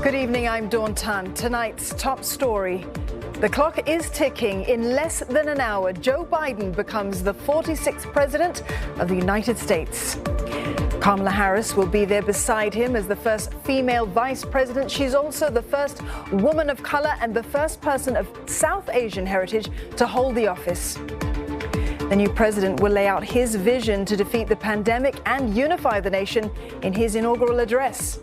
Good evening, I'm Dawn Tan. Tonight's top story. The clock is ticking. In less than an hour, Joe Biden becomes the 46th president of the United States. Kamala Harris will be there beside him as the first female vice president. She's also the first woman of color and the first person of South Asian heritage to hold the office. The new president will lay out his vision to defeat the pandemic and unify the nation in his inaugural address.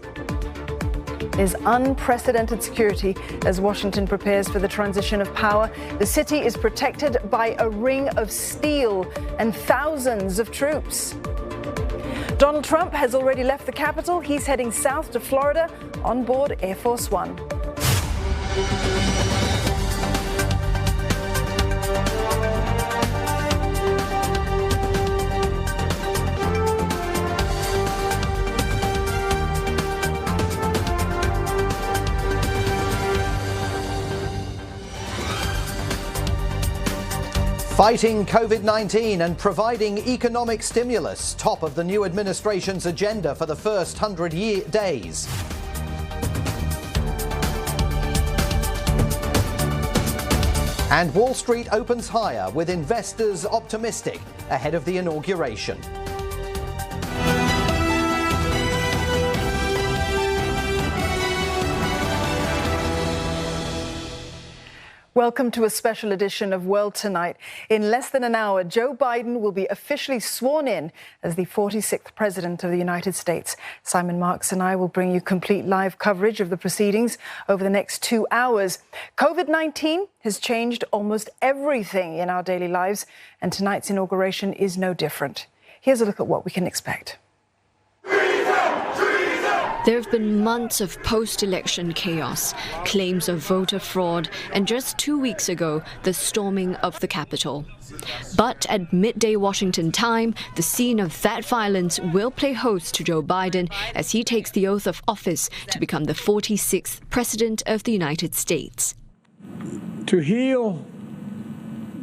There's unprecedented security as Washington prepares for the transition of power. The city is protected by a ring of steel and thousands of troops. Donald Trump has already left the Capitol. He's heading south to Florida on board Air Force One. Fighting COVID-19 and providing economic stimulus, top of the new administration's agenda for the first 100 days. And Wall Street opens higher with investors optimistic ahead of the inauguration. Welcome to a special edition of World Tonight. In less than an hour, Joe Biden will be officially sworn in as the 46th President of the United States. Simon Marks and I will bring you complete live coverage of the proceedings over the next 2 hours. COVID-19 has changed almost everything in our daily lives, and tonight's inauguration is no different. Here's a look at what we can expect. There have been months of post-election chaos, claims of voter fraud, and just 2 weeks ago, the storming of the Capitol. But at midday Washington time, the scene of that violence will play host to Joe Biden as he takes the oath of office to become the 46th President of the United States. To heal,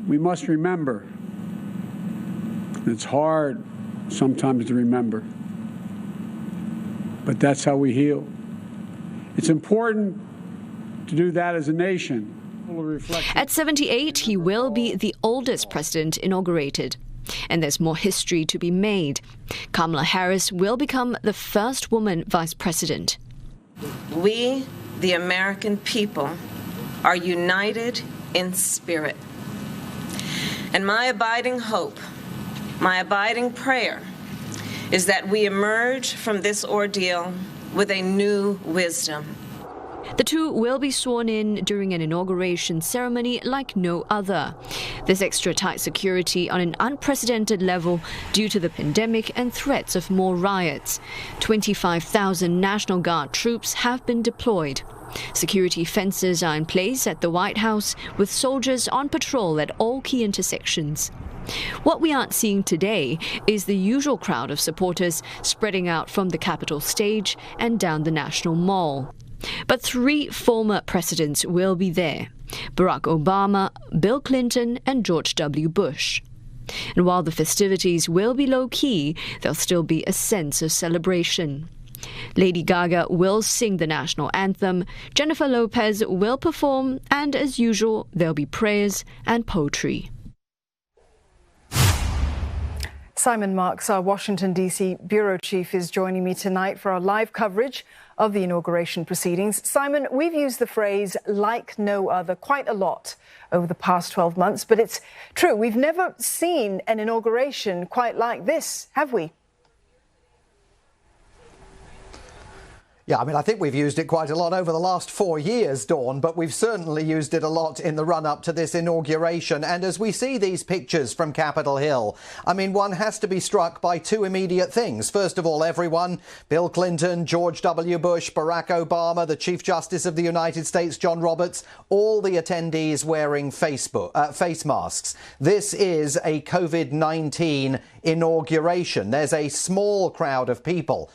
we must remember. It's hard sometimes to remember. But that's how we heal. It's important to do that as a nation. At 78, he will be the oldest president inaugurated. And there's more history to be made. Kamala Harris will become the first woman vice president. We, the American people, are united in spirit. And my abiding hope, my abiding prayer, is that we emerge from this ordeal with a new wisdom. The two will be sworn in during an inauguration ceremony like no other. There's extra tight security on an unprecedented level due to the pandemic and threats of more riots. 25,000 National Guard troops have been deployed. Security fences are in place at the White House, with soldiers on patrol at all key intersections. What we aren't seeing today is the usual crowd of supporters spreading out from the Capitol stage and down the National Mall. But 3 former presidents will be there: Barack Obama, Bill Clinton, and George W. Bush. And while the festivities will be low-key, there'll still be a sense of celebration. Lady Gaga will sing the national anthem, Jennifer Lopez will perform, and as usual, there'll be prayers and poetry. Simon Marks, our Washington, D.C. bureau chief, is joining me tonight for our live coverage of the inauguration proceedings. Simon, we've used the phrase "like no other" quite a lot over the past 12 months, but it's true. We've never seen an inauguration quite like this, have we? Yeah, I mean, I think we've used it quite a lot over the last 4 years, Dawn, but we've certainly used it a lot in the run-up to this inauguration. And as we see these pictures from Capitol Hill, I mean, one has to be struck by 2 immediate things. First of all, everyone, Bill Clinton, George W. Bush, Barack Obama, the Chief Justice of the United States, John Roberts, all the attendees wearing face masks. This is a COVID-19 inauguration. There's a small crowd of people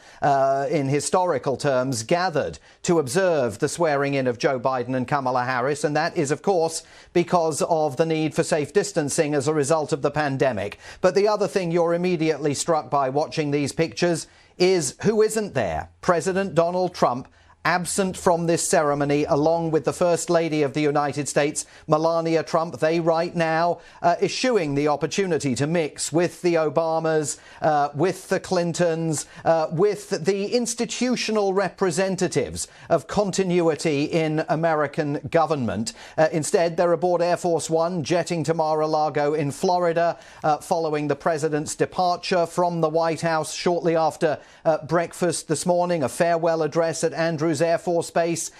in historical terms gathered to observe the swearing in of Joe Biden and Kamala Harris, and that is, of course, because of the need for safe distancing as a result of the pandemic. But the other thing you're immediately struck by watching these pictures is who isn't there. President Donald Trump absent from this ceremony, along with the First Lady of the United States, Melania Trump. They right now eschewing the opportunity to mix with the Obamas, with the Clintons, with the institutional representatives of continuity in American government. Instead, they're aboard Air Force One, jetting to Mar-a-Lago in Florida, following the president's departure from the White House shortly after breakfast this morning, a farewell address at Andrews Air Force Base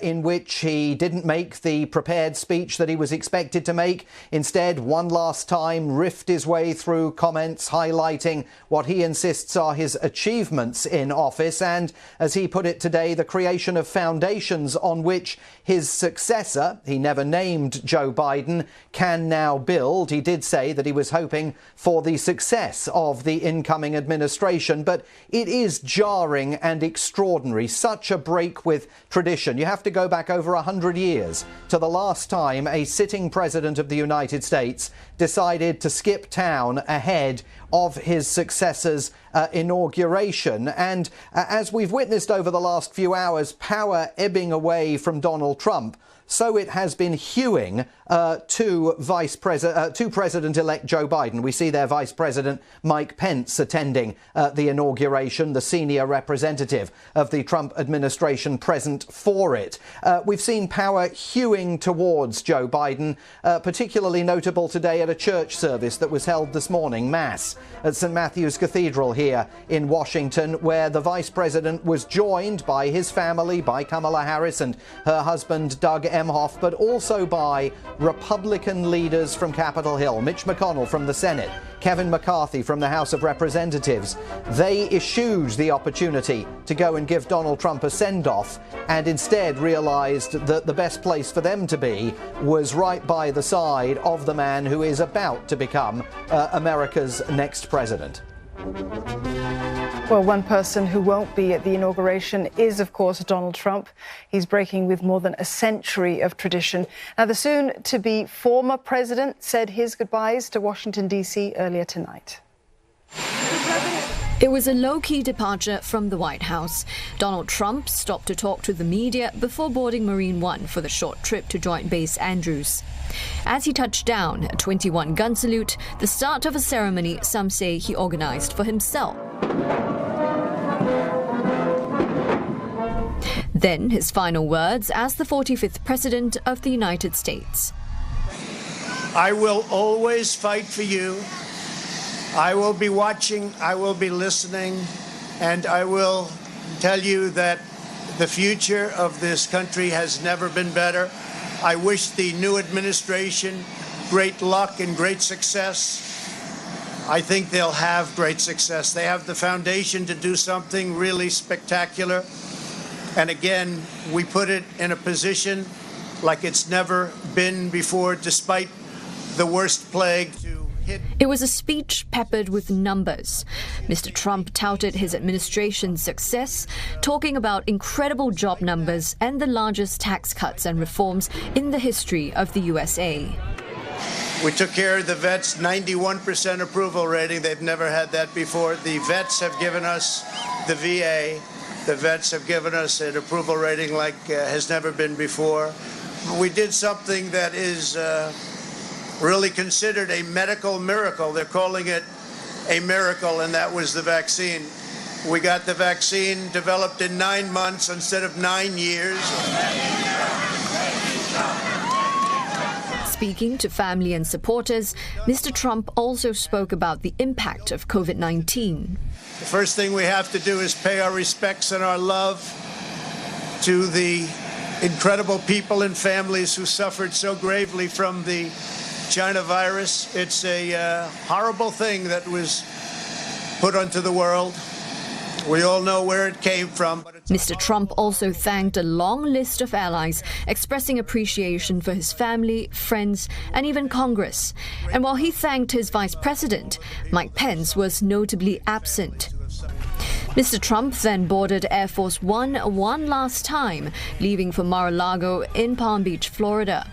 in which he didn't make the prepared speech that he was expected to make. Instead, one last time, riffed his way through comments highlighting what he insists are his achievements in office and, as he put it today, the creation of foundations on which his successor, he never named Joe Biden, can now build. He did say that he was hoping for the success of the incoming administration, but it is jarring and extraordinary, such a break with tradition. You have to go back over 100 years to the last time a sitting president of the United States decided to skip town ahead of his successor's inauguration. And as we've witnessed over the last few hours, power ebbing away from Donald Trump, so it has been hewing to President-elect Joe Biden. We see there Vice President Mike Pence attending the inauguration, the senior representative of the Trump administration present for it. We've seen power hewing towards Joe Biden, particularly notable today at a church service that was held this morning, Mass, at St. Matthew's Cathedral here in Washington, where the Vice President was joined by his family, by Kamala Harris and her husband Doug Emhoff, but also by Republican leaders from Capitol Hill, Mitch McConnell from the Senate, Kevin McCarthy from the House of Representatives. They eschewed the opportunity to go and give Donald Trump a send-off and instead realized that the best place for them to be was right by the side of the man who is about to become America's next president. Well, one person who won't be at the inauguration is, of course, Donald Trump. He's breaking with more than a century of tradition. Now, the soon-to-be former president said his goodbyes to Washington, D.C. earlier tonight. It was a low-key departure from the White House. Donald Trump stopped to talk to the media before boarding Marine One for the short trip to Joint Base Andrews. As he touched down, a 21-gun salute, the start of a ceremony some say he organized for himself. Then his final words as the 45th President of the United States. I will always fight for you. I will be watching, I will be listening, and I will tell you that the future of this country has never been better. I wish the new administration great luck and great success. I think they'll have great success. They have the foundation to do something really spectacular. And again, we put it in a position like it's never been before, despite the worst plague to hit. It was a speech peppered with numbers. Mr. Trump touted his administration's success, talking about incredible job numbers and the largest tax cuts and reforms in the history of the USA. We took care of the vets, 91% approval rating. They've never had that before. The vets have given us the VA. The vets have given us an approval rating like has never been before. We did something that is really considered a medical miracle. They're calling it a miracle, and that was the vaccine. We got the vaccine developed in 9 months instead of 9 years. Speaking to family and supporters, Mr. Trump also spoke about the impact of COVID-19. The first thing we have to do is pay our respects and our love to the incredible people and families who suffered so gravely from the China virus. It's a horrible thing that was put onto the world. We all know where it came from. Mr. Trump also thanked a long list of allies, expressing appreciation for his family, friends, and even Congress. And while he thanked his vice president, Mike Pence was notably absent. Mr. Trump then boarded Air Force One last time, leaving for Mar-a-Lago in Palm Beach, Florida.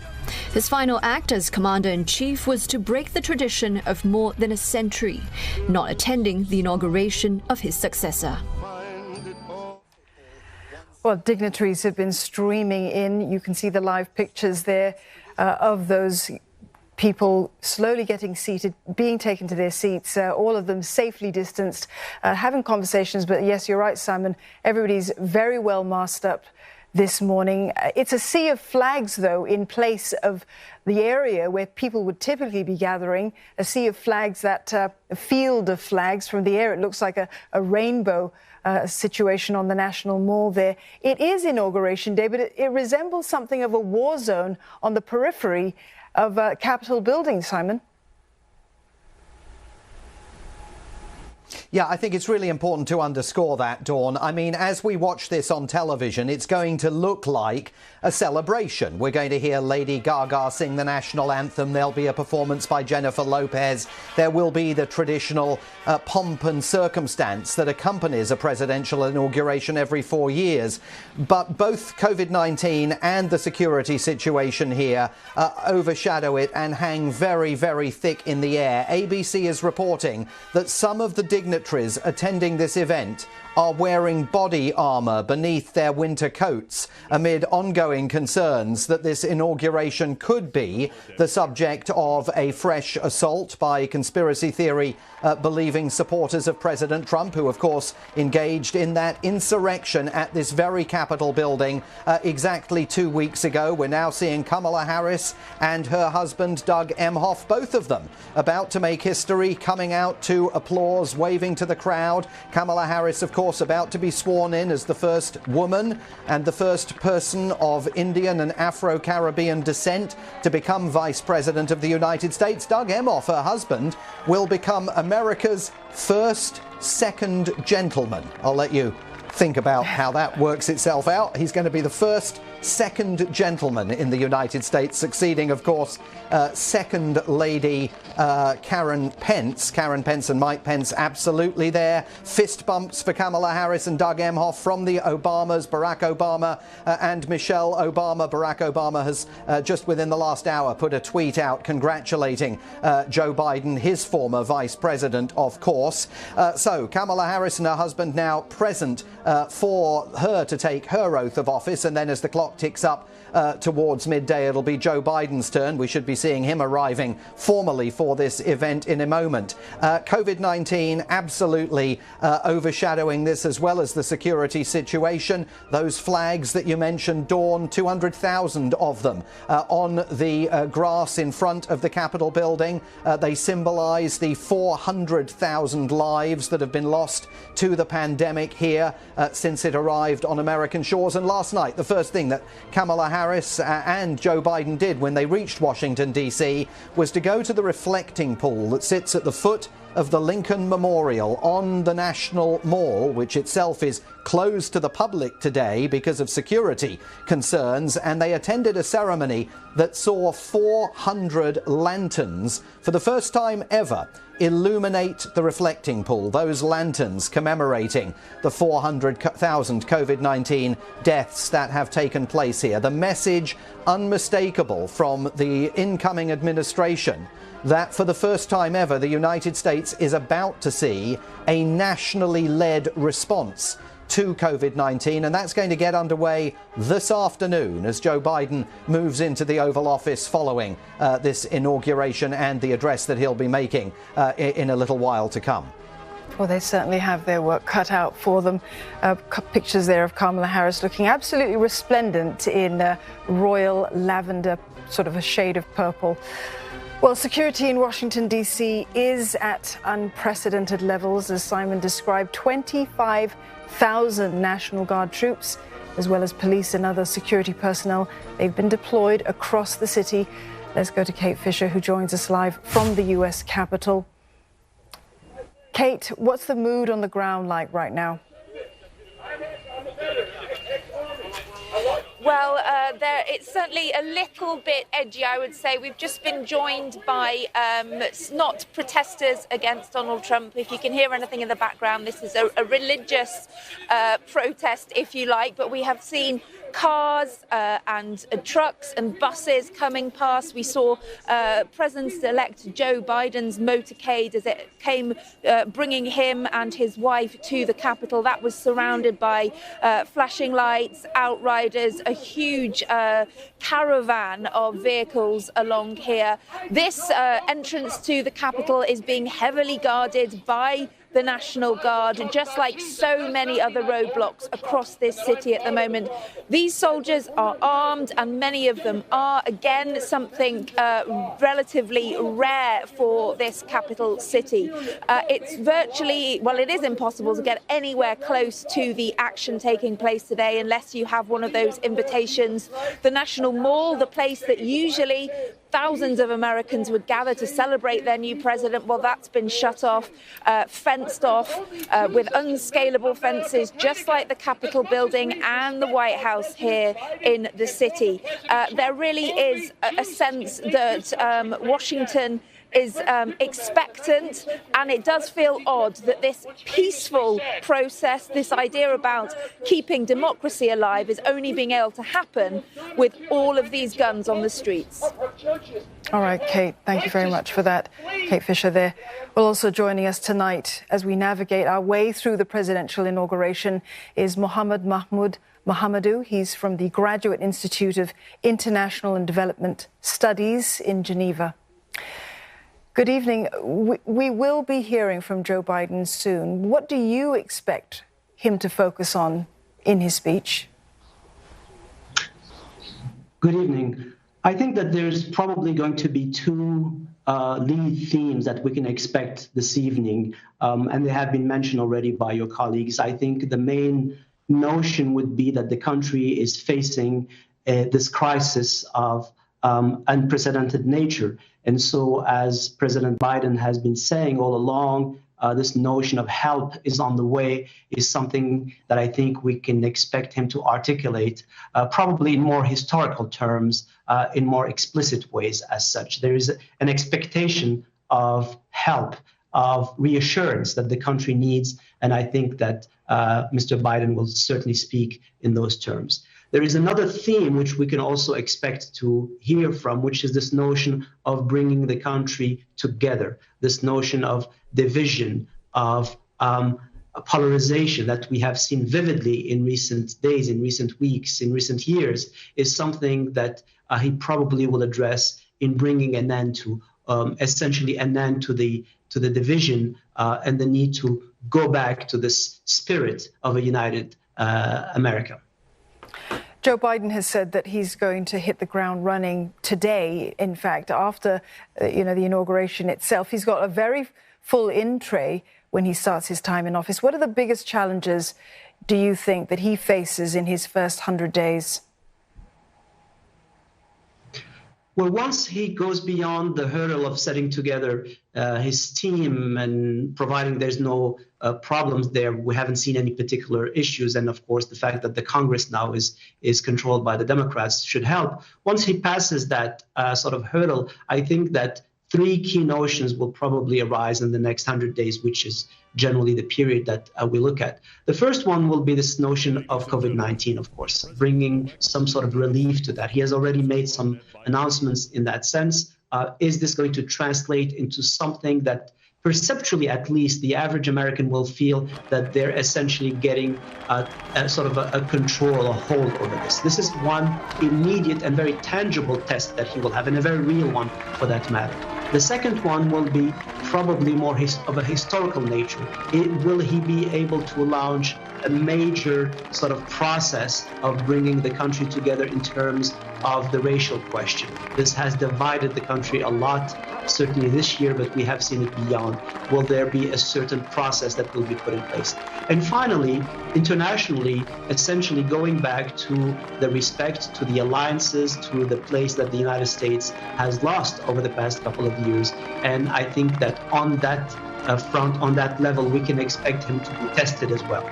His final act as Commander-in-Chief was to break the tradition of more than a century, not attending the inauguration of his successor. Well, dignitaries have been streaming in. You can see the live pictures there of those people slowly getting seated, being taken to their seats, all of them safely distanced, having conversations. But yes, you're right, Simon, everybody's very well masked up this morning. It's a sea of flags, though, in place of the area where people would typically be gathering, a sea of flags, that a field of flags. From the air, it looks like a rainbow situation on the National Mall there. It is Inauguration Day, but it resembles something of a war zone on the periphery of Capitol building, Simon. Yeah, I think it's really important to underscore that, Dawn. I mean, as we watch this on television, it's going to look like a celebration. We're going to hear Lady Gaga sing the national anthem. There'll be a performance by Jennifer Lopez. There will be the traditional pomp and circumstance that accompanies a presidential inauguration every 4 years. But both COVID-19 and the security situation here overshadow it and hang very, very thick in the air. ABC is reporting that some of the dignitaries attending this event are wearing body armour beneath their winter coats amid ongoing concerns that this inauguration could be the subject of a fresh assault by conspiracy theory believing supporters of President Trump, who of course engaged in that insurrection at this very Capitol building exactly 2 weeks ago. We're now seeing Kamala Harris and her husband Doug Emhoff, both of them about to make history, coming out to applause, waving to the crowd. Kamala Harris, of course, about to be sworn in as the first woman and the first person of Indian and Afro-Caribbean descent to become Vice President of the United States. Doug Emhoff, her husband, will become America's first second gentleman. I'll let you think about how that works itself out. He's going to be the first second gentleman in the United States, succeeding, of course, Second Lady Karen Pence. Karen Pence and Mike Pence absolutely there. Fist bumps for Kamala Harris and Doug Emhoff from the Obamas, Barack Obama and Michelle Obama. Barack Obama has just within the last hour put a tweet out congratulating Joe Biden, his former vice president, of course. So Kamala Harris and her husband now present for her to take her oath of office, and then as the clock ticks up towards midday, it'll be Joe Biden's turn. We should be seeing him arriving formally for this event in a moment. COVID-19 absolutely overshadowing this, as well as the security situation. Those flags that you mentioned, Dawn, 200,000 of them on the grass in front of the Capitol building. They symbolize the 400,000 lives that have been lost to the pandemic here since it arrived on American shores. And last night, the first thing that Kamala Harris and Joe Biden did when they reached Washington, D.C. was to go to the reflecting pool that sits at the foot of the Lincoln Memorial on the National Mall, which itself is closed to the public today because of security concerns. And they attended a ceremony that saw 400 lanterns for the first time ever illuminate the reflecting pool, those lanterns commemorating the 400,000 COVID-19 deaths that have taken place here. The message unmistakable from the incoming administration that for the first time ever, the United States is about to see a nationally led response to COVID-19, and that's going to get underway this afternoon as Joe Biden moves into the Oval Office following this inauguration and the address that he'll be making in a little while to come. Well, they certainly have their work cut out for them. Pictures there of Kamala Harris looking absolutely resplendent in royal lavender, sort of a shade of purple. Well, security in Washington, D.C. is at unprecedented levels, as Simon described. 25,000 National Guard troops, as well as police and other security personnel. They've been deployed across the city. Let's go to Kate Fisher, who joins us live from the U.S. Capitol. Kate, what's the mood on the ground like right now? Well, it's certainly a little bit edgy, I would say. We've just been joined by not protesters against Donald Trump. If you can hear anything in the background, this is a religious protest, if you like. But we have seen cars and trucks and buses coming past. We saw President-elect Joe Biden's motorcade as it came bringing him and his wife to the Capitol. That was surrounded by flashing lights, outriders, a huge caravan of vehicles along here. This entrance to the Capitol is being heavily guarded by the National Guard, just like so many other roadblocks across this city at the moment. These soldiers are armed, and many of them are, again, something relatively rare for this capital city. It's virtually, well, it is impossible to get anywhere close to the action taking place today unless you have one of those invitations. The National Mall, the place that usually thousands of Americans would gather to celebrate their new president, well, that's been shut off, fenced off with unscalable fences, just like the Capitol building and the White House here in the city. There really is a sense that Washington is expectant, and it does feel odd that this peaceful process, this idea about keeping democracy alive, is only being able to happen with all of these guns on the streets. All right, Kate, thank you very much for that. Kate Fisher there. Well, also joining us tonight as we navigate our way through the presidential inauguration is Mohammed Mohammadou. He's from the Graduate Institute of International and Development Studies in Geneva. Good evening. We will be hearing from Joe Biden soon. What do you expect him to focus on in his speech? Good evening. I think that there's probably going to be two lead themes that we can expect this evening, and they have been mentioned already by your colleagues. I think the main notion would be that the country is facing this crisis of unprecedented nature. And so, as President Biden has been saying all along, this notion of help is on the way is something that I think we can expect him to articulate, probably in more historical terms, in more explicit ways as such. There is an expectation of help, of reassurance that the country needs, and I think that Mr. Biden will certainly speak in those terms. There is another theme which we can also expect to hear from, which is this notion of bringing the country together, this notion of division, of polarization that we have seen vividly in recent days, in recent weeks, in recent years, is something that he probably will address in bringing an end to, essentially an end to the division and the need to go back to this spirit of a united America. Joe Biden has said that he's going to hit the ground running today. In fact, after the inauguration itself, he's got a very full in-tray when he starts his time in office. What are the biggest challenges, do you think, that he faces in his first 100 days? Well, once he goes beyond the hurdle of setting together his team and providing there's no problems there, we haven't seen any particular issues. And of course, the fact that the Congress now is controlled by the Democrats should help. Once he passes that sort of hurdle, I think that three key notions will probably arise in the next 100 days, which is generally the period that we look at. The first one will be this notion of COVID-19, of course, bringing some sort of relief to that. He has already made some announcements in that sense. Is this going to translate into something that perceptually, at least, the average American will feel that they're essentially getting a sort of a control, a hold over this? This is one immediate and very tangible test that he will have, and a very real one for that matter. The second one will be probably more of a historical nature. Will he be able to launch a major sort of process of bringing the country together in terms of the racial question? This has divided the country a lot, certainly this year, but we have seen it beyond. Will there be a certain process that will be put in place? And finally, internationally, essentially going back to the respect, to the alliances, to the place that the United States has lost over the past couple of years. And I think that on that front, on that level, we can expect him to be tested as well.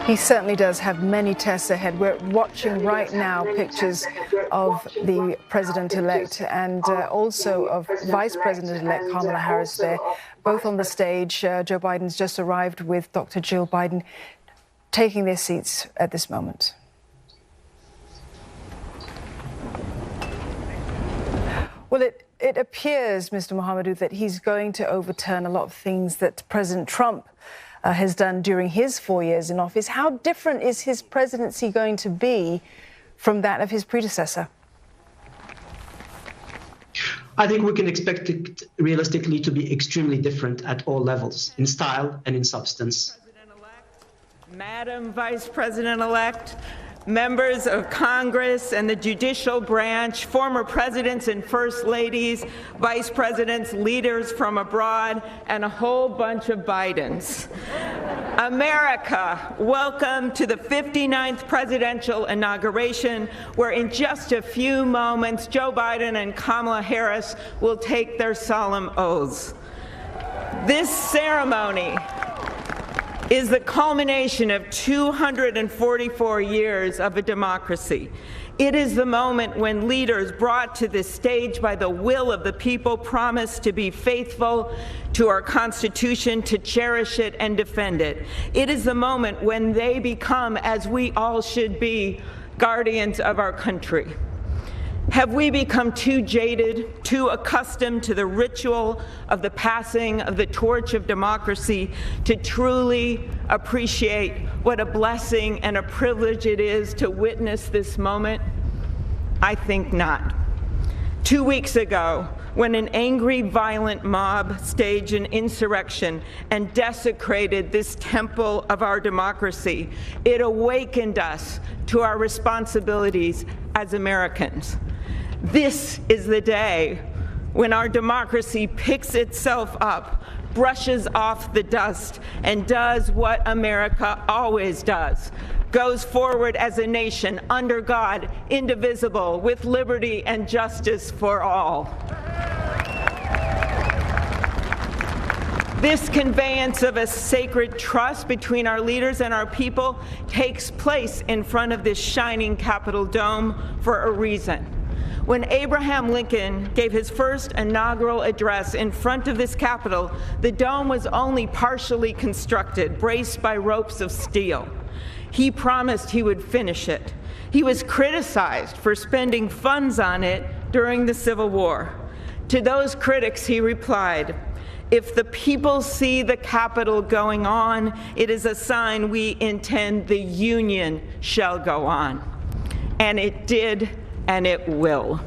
He certainly does have many tests ahead. We're watching right now pictures of the president-elect and also of Vice President-elect Kamala Harris there, both on the stage. Joe Biden's just arrived with Dr. Jill Biden, taking their seats at this moment. Well, it appears, Mr. Mohamedou, that he's going to overturn a lot of things that President Trump has done during his 4 years in office. How different is his presidency going to be from that of his predecessor? I think we can expect it realistically to be extremely different at all levels, in style and in substance. Madam Vice President-elect, members of Congress and the judicial branch, former presidents and first ladies, vice presidents, leaders from abroad, and a whole bunch of Bidens. America, welcome to the 59th presidential inauguration, where in just a few moments, Joe Biden and Kamala Harris will take their solemn oaths. This ceremony is the culmination of 244 years of a democracy. It is the moment when leaders brought to this stage by the will of the people promise to be faithful to our Constitution, to cherish it and defend it. It is the moment when they become, as we all should be, guardians of our country. Have we become too jaded, too accustomed to the ritual of the passing of the torch of democracy to truly appreciate what a blessing and a privilege it is to witness this moment? I think not. 2 weeks ago, when an angry, violent mob staged an insurrection and desecrated this temple of our democracy, it awakened us to our responsibilities as Americans. This is the day when our democracy picks itself up, brushes off the dust, and does what America always does: goes forward as a nation under God, indivisible, with liberty and justice for all. This conveyance of a sacred trust between our leaders and our people takes place in front of this shining Capitol dome for a reason. When Abraham Lincoln gave his first inaugural address in front of this Capitol, the dome was only partially constructed, braced by ropes of steel. He promised he would finish it. He was criticized for spending funds on it during the Civil War. To those critics, he replied, "If the people see the Capitol going on, it is a sign we intend the Union shall go on." And it did, and it will.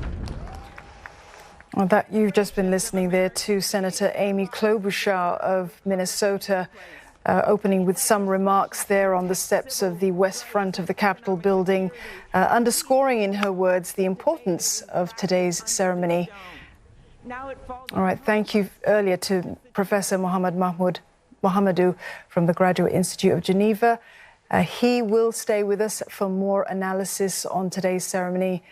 Well, that you've just been listening there to Senator Amy Klobuchar of Minnesota, opening with some remarks there on the steps of the west front of the Capitol building, underscoring in her words the importance of today's ceremony. All right, thank you earlier to Professor Mohamedou from the Graduate Institute of Geneva. He will stay with us for more analysis on today's ceremony.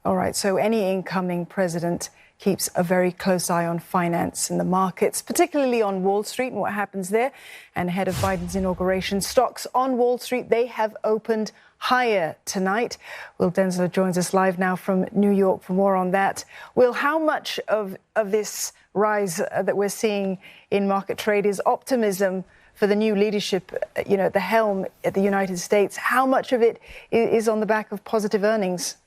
All right, so any incoming president keeps a very close eye on finance and the markets, particularly on Wall Street and what happens there. And ahead of Biden's inauguration, stocks on Wall Street, they have opened higher tonight. Will Denzler joins us live now from New York for more on that. Will, how much of this rise that we're seeing in market trade is optimism for the new leadership, at the helm at the United States? How much of it is on the back of positive earnings?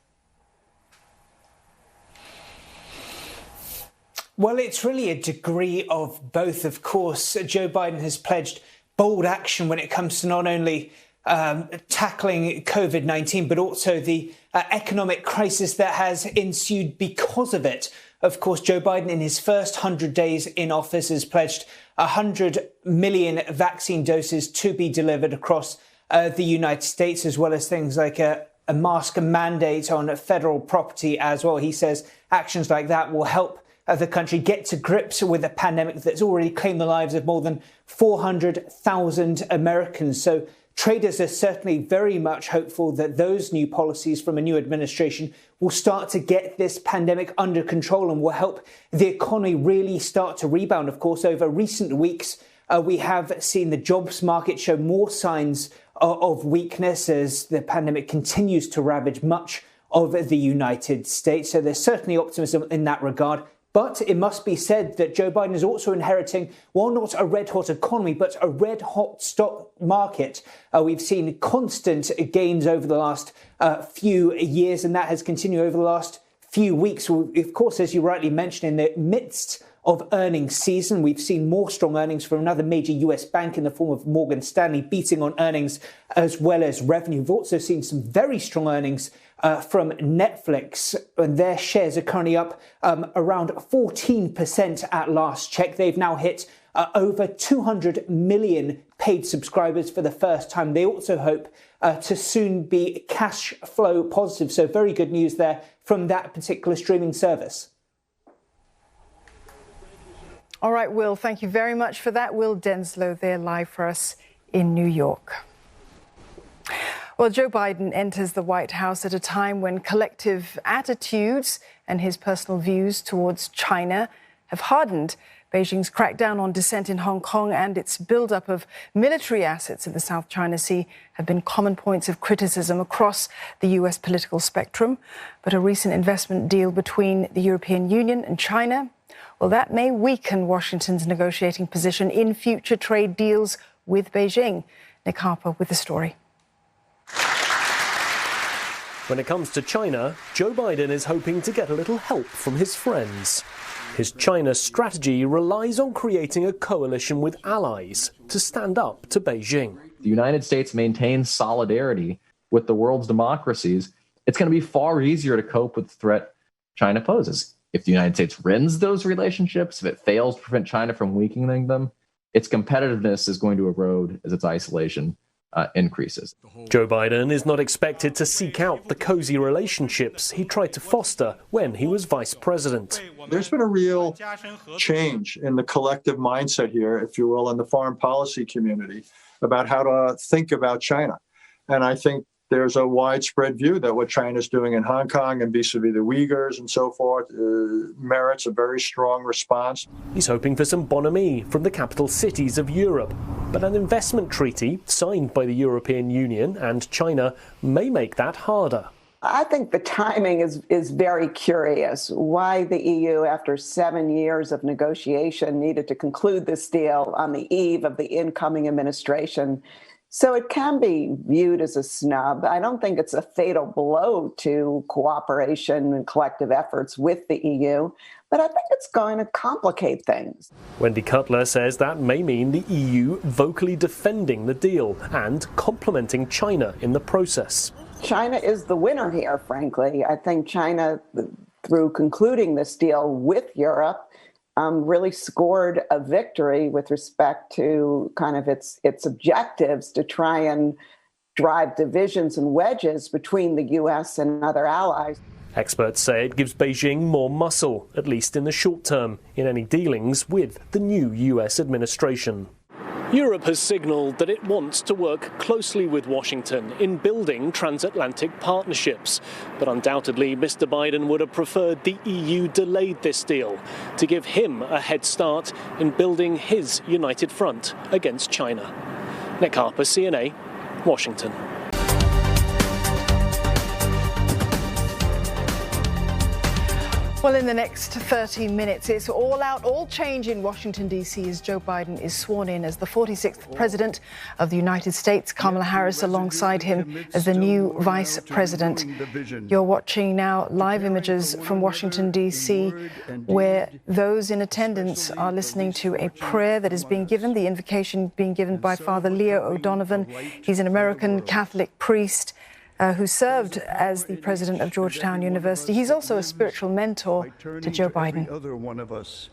Well, it's really a degree of both. Of course, Joe Biden has pledged bold action when it comes to not only tackling COVID-19, but also the economic crisis that has ensued because of it. Of course, Joe Biden, in his first 100 days in office, has pledged 100 million vaccine doses to be delivered across the United States, as well as things like a mask mandate on federal property as well. He says actions like that will help the country get to grips with a pandemic that's already claimed the lives of more than 400,000 Americans. So traders are certainly very much hopeful that those new policies from a new administration will start to get this pandemic under control and will help the economy really start to rebound. Of course, over recent weeks, we have seen the jobs market show more signs of weakness as the pandemic continues to ravage much of the United States. So there's certainly optimism in that regard. But it must be said that Joe Biden is also inheriting, while not a red-hot economy, but a red-hot stock market. We've seen constant gains over the last few years, and that has continued over the last few weeks. Of course, as you rightly mentioned, in the midst of earnings season, we've seen more strong earnings from another major US bank in the form of Morgan Stanley, beating on earnings as well as revenue. We've also seen some very strong earnings from Netflix, and their shares are currently up around 14% at last check. They've now hit over 200 million paid subscribers for the first time. They also hope to soon be cash flow positive. So very good news there from that particular streaming service. All right, Will, thank you very much for that. Will Denslow there live for us in New York. Well, Joe Biden enters the White House at a time when collective attitudes and his personal views towards China have hardened. Beijing's crackdown on dissent in Hong Kong and its buildup of military assets in the South China Sea have been common points of criticism across the US political spectrum. But a recent investment deal between the European Union and China, well, that may weaken Washington's negotiating position in future trade deals with Beijing. Nick Harper with the story. When it comes to China, Joe Biden is hoping to get a little help from his friends. His China strategy relies on creating a coalition with allies to stand up to Beijing. The United States maintains solidarity with the world's democracies. It's going to be far easier to cope with the threat China poses. If the United States rends those relationships, if it fails to prevent China from weakening them, its competitiveness is going to erode as its isolation increases. Joe Biden is not expected to seek out the cozy relationships he tried to foster when he was vice president. There's been a real change in the collective mindset here, if you will, in the foreign policy community about how to think about China. And I think there's a widespread view that what China's doing in Hong Kong and vis-a-vis the Uyghurs and so forth merits a very strong response. He's hoping for some bonhomie from the capital cities of Europe. But an investment treaty signed by the European Union and China may make that harder. I think the timing is very curious. Why the EU, after 7 years of negotiation, needed to conclude this deal on the eve of the incoming administration. So it can be viewed as a snub. I don't think it's a fatal blow to cooperation and collective efforts with the EU, but I think it's going to complicate things. Wendy Cutler says that may mean the EU vocally defending the deal and complimenting China in the process. China is the winner here, frankly. I think China, through concluding this deal with Europe, really scored a victory with respect to kind of its objectives to try and drive divisions and wedges between the U.S. and other allies. Experts say it gives Beijing more muscle, at least in the short term, in any dealings with the new U.S. administration. Europe has signalled that it wants to work closely with Washington in building transatlantic partnerships. But undoubtedly, Mr. Biden would have preferred the EU delayed this deal to give him a head start in building his united front against China. Nick Harper, CNA, Washington. Well, in the next 30 minutes, it's all out, all change in Washington, D.C. as Joe Biden is sworn in as the 46th president of the United States. Kamala Harris alongside him as the new vice president. You're watching now live images from Washington, D.C., where those in attendance are listening to a prayer that is being given, the invocation being given by Father Leo O'Donovan. He's an American Catholic priest who served as the president of Georgetown University. He's also a spiritual mentor to Joe Biden. Other one of us,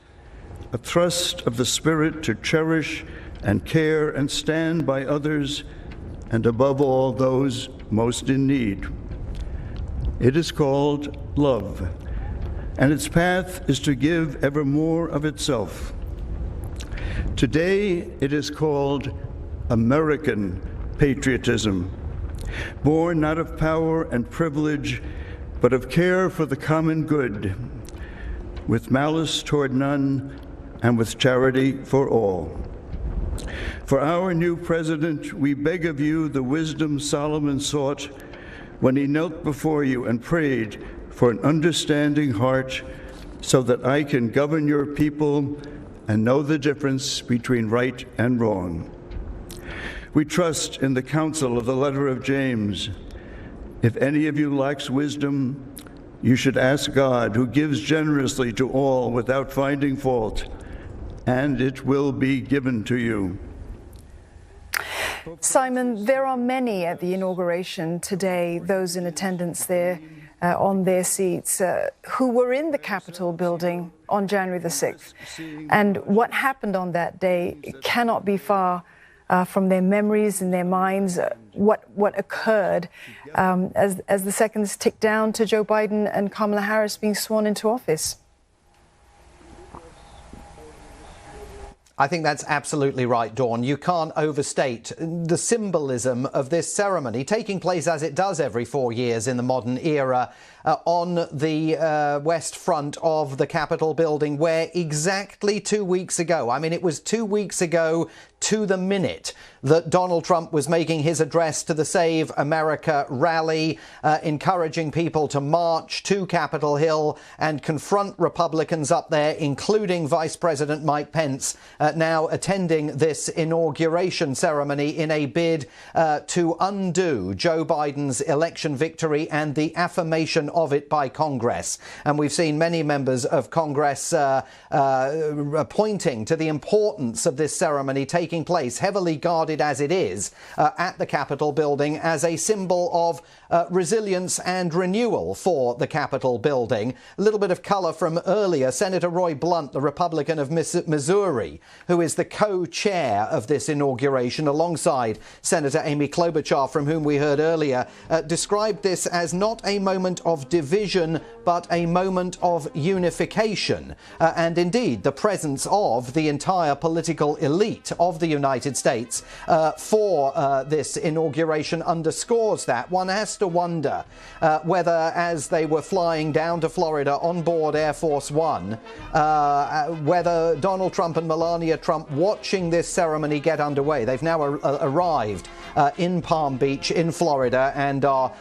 a thrust of the Spirit to cherish and care and stand by others, and above all, those most in need. It is called love, and its path is to give ever more of itself. Today, it is called American patriotism. Born not of power and privilege, but of care for the common good, with malice toward none and with charity for all. For our new president, we beg of you the wisdom Solomon sought when he knelt before you and prayed for an understanding heart, so that I can govern your people and know the difference between right and wrong. We trust in the counsel of the letter of James. If any of you lacks wisdom, you should ask God, who gives generously to all without finding fault, and it will be given to you. Simon, there are many at the inauguration today, those in attendance there on their seats, who were in the Capitol building on January the 6th. And what happened on that day cannot be far from their memories and their minds, what occurred as the seconds tick down to Joe Biden and Kamala Harris being sworn into office. I think that's absolutely right, Dawn. You can't overstate the symbolism of this ceremony, taking place as it does every 4 years in the modern era, on the west front of the Capitol building, where exactly 2 weeks ago, I mean, it was 2 weeks ago to the minute, that Donald Trump was making his address to the Save America rally, encouraging people to march to Capitol Hill and confront Republicans up there, including Vice President Mike Pence, now attending this inauguration ceremony in a bid to undo Joe Biden's election victory and the affirmation of it by Congress. And we've seen many members of Congress pointing to the importance of this ceremony taking place, heavily guarded as it is, at the Capitol building, as a symbol of resilience and renewal for the Capitol building. A little bit of colour from earlier. Senator Roy Blunt, the Republican of Missouri, who is the co-chair of this inauguration, alongside Senator Amy Klobuchar, from whom we heard earlier, described this as not a moment of division, but a moment of unification. And indeed, the presence of the entire political elite of the United States for this inauguration underscores that. One has to wonder whether, as they were flying down to Florida on board Air Force One, whether Donald Trump and Melania Trump, watching this ceremony get underway, they've now arrived in Palm Beach in Florida and are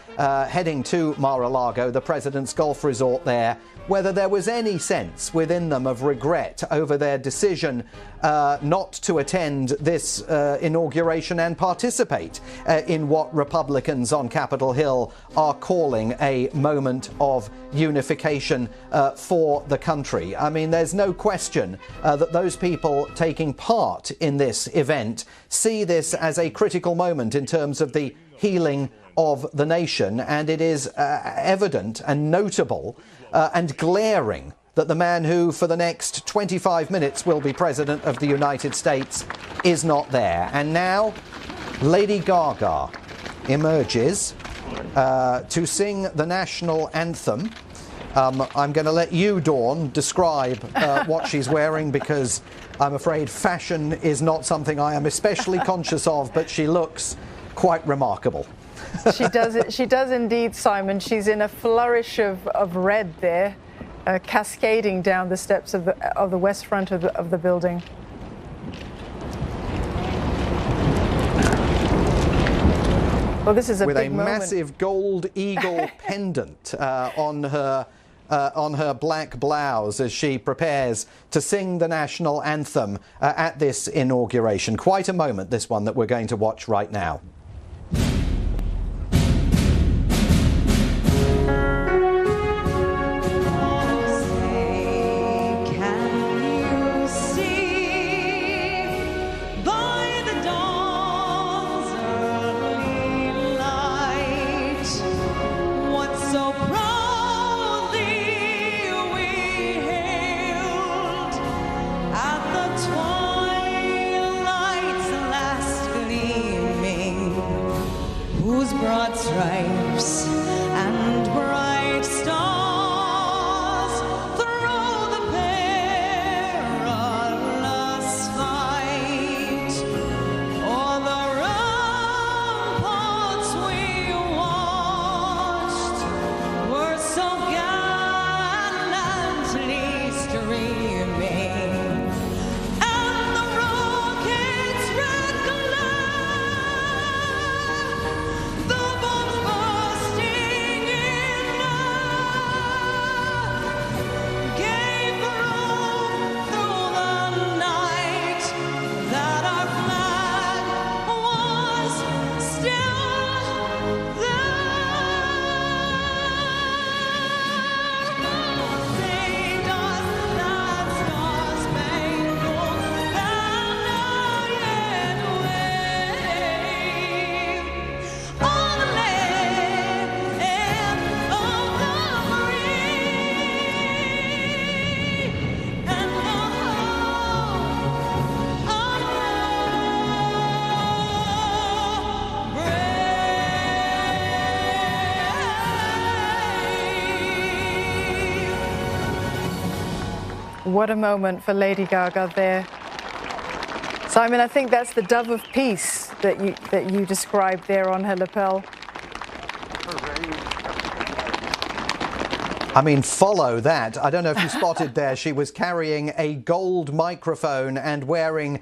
heading to Mar-a-Lago, the president's golf resort there, whether there was any sense within them of regret over their decision not to attend this inauguration and participate in what Republicans on Capitol Hill are calling a moment of unification for the country. I mean, there's no question that those people taking part in this event see this as a critical moment in terms of the healing of the nation, and it is evident and notable and glaring that the man who for the next 25 minutes will be President of the United States is not there. And now Lady Gaga emerges to sing the national anthem. I'm going to let you, Dawn, describe what she's wearing, because I'm afraid fashion is not something I am especially conscious of, but she looks quite remarkable. She does indeed, Simon. She's in a flourish of red there, cascading down the steps of the west front of the building. Well, this is a with big a moment. Massive gold eagle pendant on her black blouse as she prepares to sing the national anthem at this inauguration. Quite a moment, this one, that we're going to watch right now. Broad stripes and bright stars through the perilous fight, o'er the ramparts we watched were so gallantly streaming, and the rockets' red glare. The bombs bursting in What a moment for Lady Gaga there. Simon, I think that's the dove of peace that you described there on her lapel. I mean, follow that. I don't know if you spotted there, she was carrying a gold microphone and wearing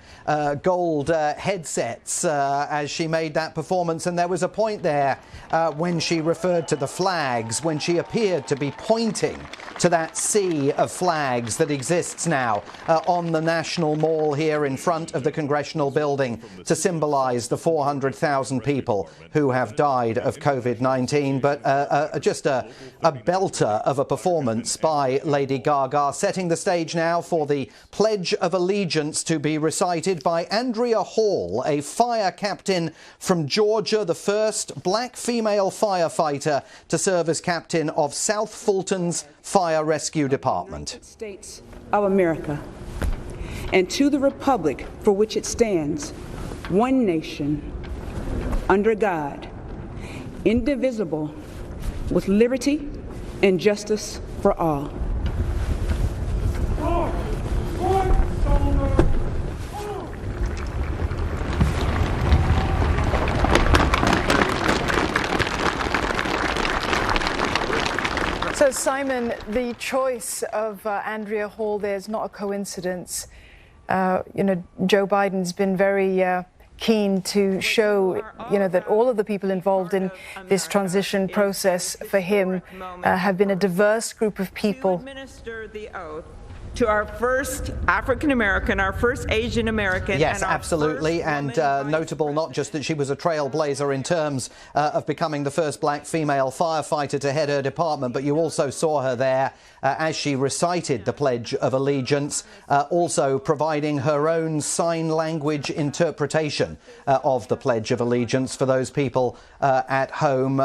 gold headsets as she made that performance. And there was a point there when she referred to the flags, when she appeared to be pointing to that sea of flags that exists now on the National Mall here in front of the Congressional Building to symbolize the 400,000 people who have died of COVID-19. But just a belter of a performance by Lady Gaga, setting the stage now for the Pledge of Allegiance to be recited by Andrea Hall, a fire captain from Georgia, the first black female firefighter to serve as captain of South Fulton's Fire Rescue Department. United States of America, and to the republic for which it stands, one nation, under God, indivisible, with liberty and justice for all. So, Simon, the choice of Andrea Hall there is not a coincidence. Joe Biden's been very keen to show, that all of the people involved in this transition process for him have been a diverse group of people. To administer the oath to our first African-American, our first Asian-American. Yes, absolutely. And notable not just that she was a trailblazer in terms of becoming the first black female firefighter to head her department, but you also saw her there as she recited the Pledge of Allegiance, also providing her own sign language interpretation of the Pledge of Allegiance for those people at home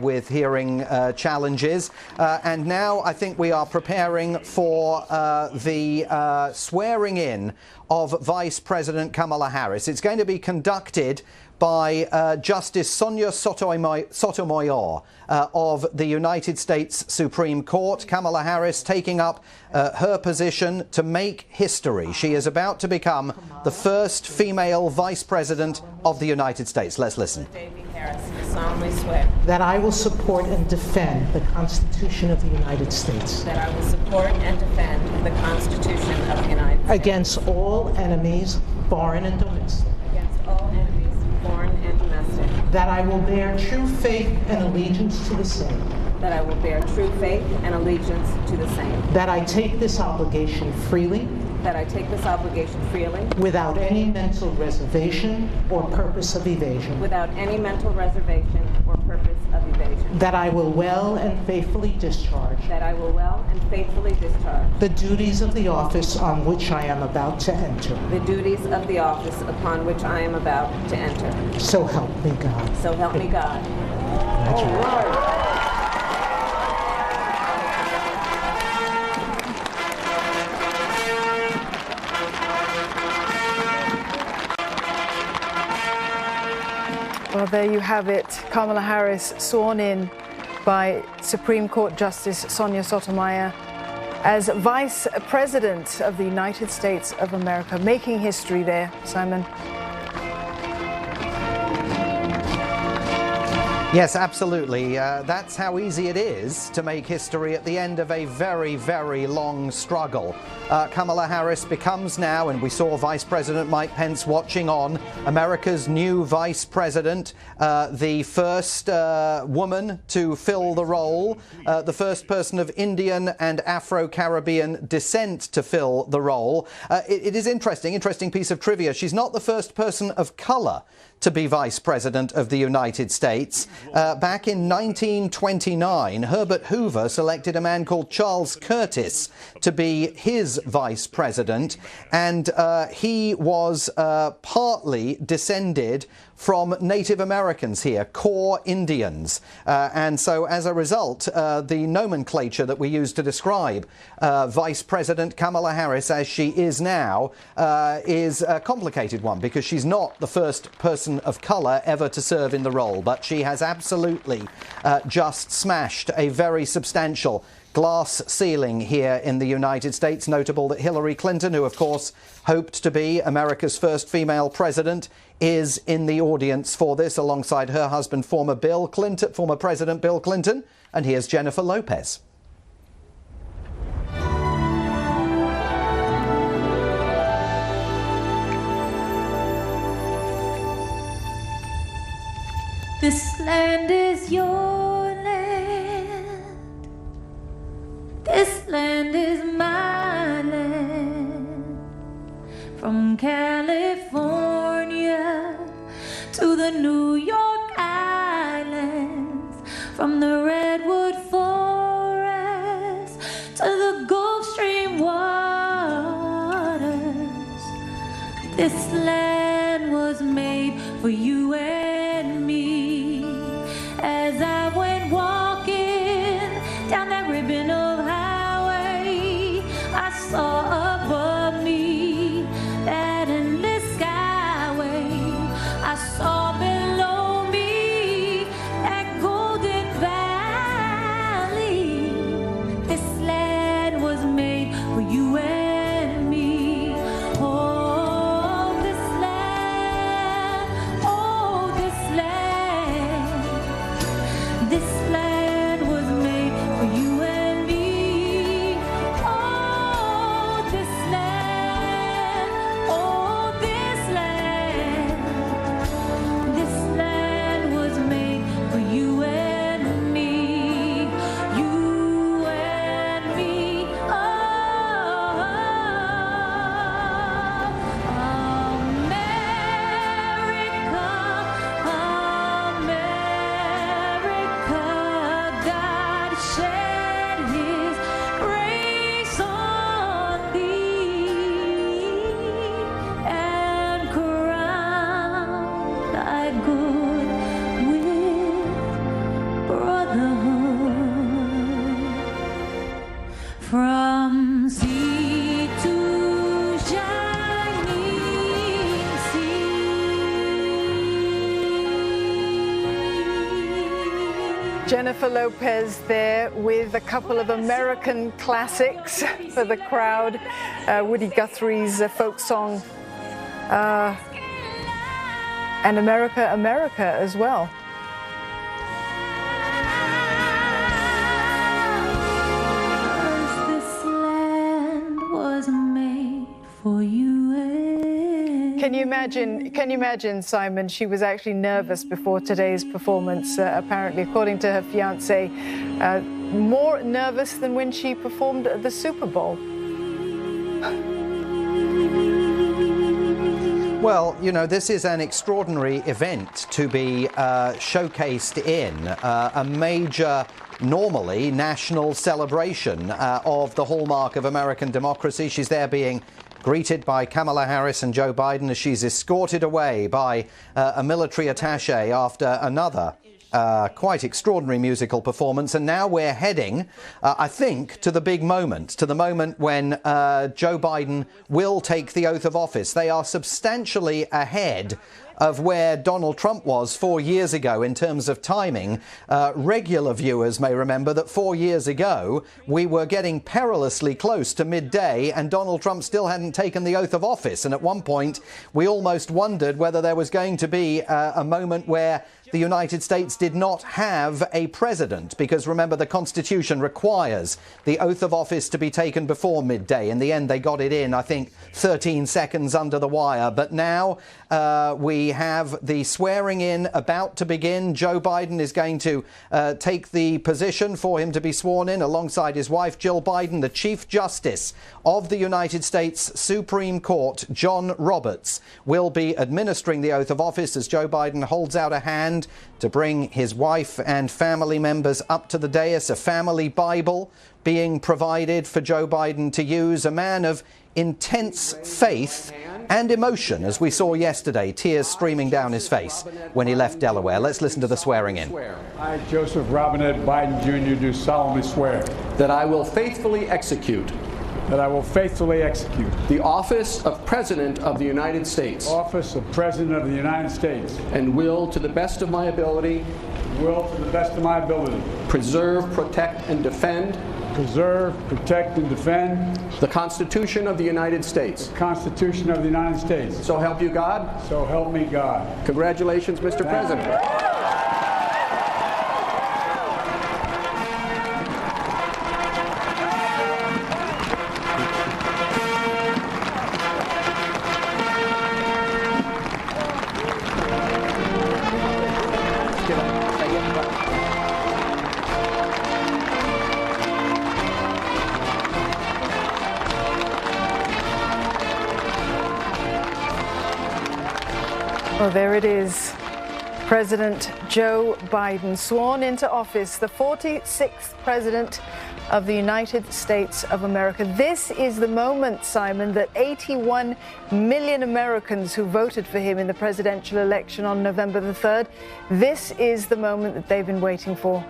with hearing challenges. And now I think we are preparing for the swearing in of Vice President Kamala Harris. It's going to be conducted by Justice Sonia Sotomayor of the United States Supreme Court. Kamala Harris taking up her position to make history. She is about to become the first female Vice President of the United States. Let's listen. Solemnly swear that I will support and defend the Constitution of the United States. That I will support and defend the Constitution of the United States. Against all enemies, foreign and domestic. Against all enemies, foreign and domestic. That I will bear true faith and allegiance to the same. That I will bear true faith and allegiance to the same. That I take this obligation freely. That I take this obligation freely. Without any mental reservation or purpose of evasion. Without any mental reservation or purpose of evasion. That I will well and faithfully discharge. That I will well and faithfully discharge. The duties of the office on which I am about to enter. The duties of the office upon which I am about to enter. So help me God. So help me God. All right. Well, there you have it. Kamala Harris sworn in by Supreme Court Justice Sonia Sotomayor as Vice President of the United States of America, making history there, Simon. Yes, absolutely. That's how easy it is to make history at the end of a very, very long struggle. Kamala Harris becomes now, and we saw Vice President Mike Pence watching on, America's new Vice President, the first woman to fill the role, the first person of Indian and Afro-Caribbean descent to fill the role. It is interesting piece of trivia. She's not the first person of color to be Vice President of the United States. Back in 1929, Herbert Hoover selected a man called Charles Curtis to be his Vice President, and he was partly descended from Native Americans here, core Indians. And so as a result, the nomenclature that we use to describe Vice President Kamala Harris as she is now is a complicated one, because she's not the first person of colour ever to serve in the role, but she has absolutely just smashed a very substantial glass ceiling here in the United States. Notable that Hillary Clinton, who of course hoped to be America's first female president, is in the audience for this alongside her husband, former President Bill Clinton. And here's Jennifer Lopez. This land is your land. This land is my land. From California to the New York Islands, from the Redwood Forest to the Gulf Stream waters. This land was made for you and me. As I went walking down that ribbon of highway, I saw above me that endless skyway. I saw below me that golden valley. This land was made for you and me. Oh, this land, oh, this land. This land was made for you and me. Oh, this land, oh, this land. This land was made for you and me. You and me. Oh, America, God shed His grace on thee and crowned thy good with brotherhood. From sea to shining sea. Jennifer Lopez there with a couple of American classics for the crowd. Woody Guthrie's folk song and America, America as well. This land was made for you and Can you imagine, Simon? She was actually nervous before today's performance, apparently, according to her fiancé. More nervous than when she performed at the Super Bowl. Well, you know, this is an extraordinary event to be showcased in, a major, normally national celebration of the hallmark of American democracy. She's there being greeted by Kamala Harris and Joe Biden as she's escorted away by a military attaché after another quite extraordinary musical performance. And now we're heading, I think, to the big moment, to the moment when Joe Biden will take the oath of office. They are substantially ahead of where Donald Trump was 4 years ago in terms of timing. Regular viewers may remember that 4 years ago we were getting perilously close to midday and Donald Trump still hadn't taken the oath of office. And at one point we almost wondered whether there was going to be a moment where the United States did not have a president, because remember, the Constitution requires the oath of office to be taken before midday. In the end, they got it in, I think, 13 seconds under the wire. But now we have the swearing in about to begin. Joe Biden is going to take the position for him to be sworn in alongside his wife, Jill Biden. The Chief Justice of the United States Supreme Court, John Roberts, will be administering the oath of office as Joe Biden holds out a hand to bring his wife and family members up to the dais. A family Bible being provided for Joe Biden to use. A man of intense faith and emotion, as we saw yesterday, tears streaming down his face when he left Delaware. Let's listen to the swearing in. I, Joseph Robinette Biden Jr., do solemnly swear that I will faithfully execute the office of President of the United States. Office of President of the United States. And will, to the best of my ability, preserve, protect, and defend. Preserve, protect, and defend. The Constitution of the United States. The Constitution of the United States. So help you God. So help me God. Congratulations, Mr. President. Well, there it is. President Joe Biden sworn into office, the 46th president of the United States of America. This is the moment, Simon, that 81 million Americans who voted for him in the presidential election on November the 3rd, this is the moment that they've been waiting for.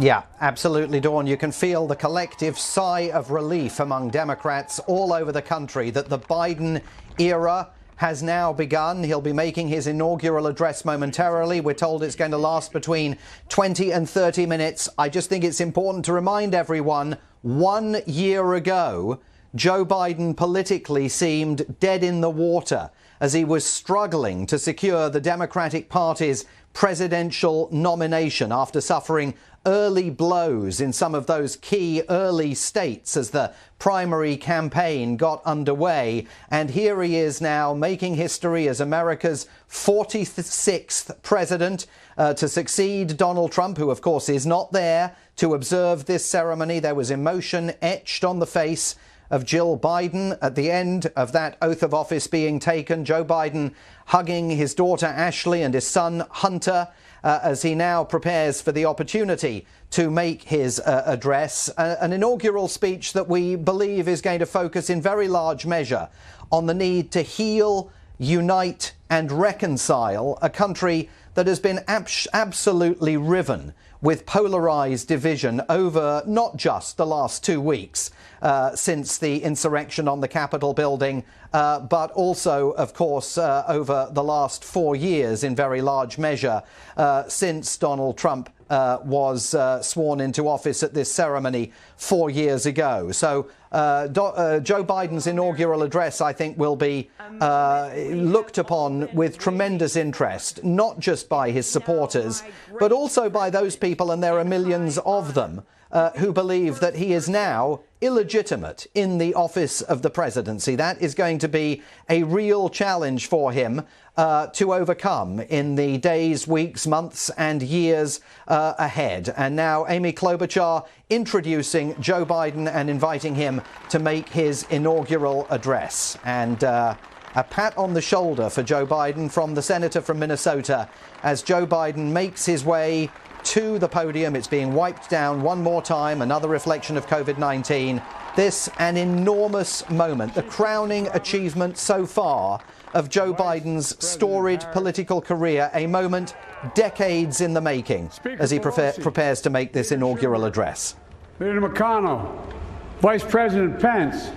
Yeah, absolutely, Dawn. You can feel the collective sigh of relief among Democrats all over the country that the Biden era has now begun. He'll be making his inaugural address momentarily. We're told it's going to last between 20 and 30 minutes. I just think it's important to remind everyone, 1 year ago, Joe Biden politically seemed dead in the water as he was struggling to secure the Democratic Party's presidential nomination after suffering early blows in some of those key early states as the primary campaign got underway. And here he is now making history as America's 46th president to succeed Donald Trump, who, of course, is not there to observe this ceremony. There was emotion etched on the face of Jill Biden at the end of that oath of office being taken. Joe Biden hugging his daughter Ashley and his son Hunter as he now prepares for the opportunity to make his address, an inaugural speech that we believe is going to focus in very large measure on the need to heal, unite and reconcile a country that has been absolutely riven with polarized division over not just the last 2 weeks since the insurrection on the Capitol building, but also, of course, over the last 4 years in very large measure since Donald Trump was sworn into office at this ceremony 4 years ago. So Joe Biden's inaugural address, I think, will be looked upon with tremendous interest, not just by his supporters, but also by those people, and there are millions of them, who believe that he is now illegitimate in the office of the presidency. That is going to be a real challenge for him to overcome in the days, weeks, months and years ahead. And now Amy Klobuchar introducing Joe Biden and inviting him to make his inaugural address. And a pat on the shoulder for Joe Biden from the senator from Minnesota as Joe Biden makes his way to the podium. It's being wiped down one more time, another reflection of COVID-19. This an enormous moment, the crowning achievement so far of Joe Biden's storied political career, a moment decades in the making as he prepares to make this inaugural address. Leader McConnell, Vice President Pence,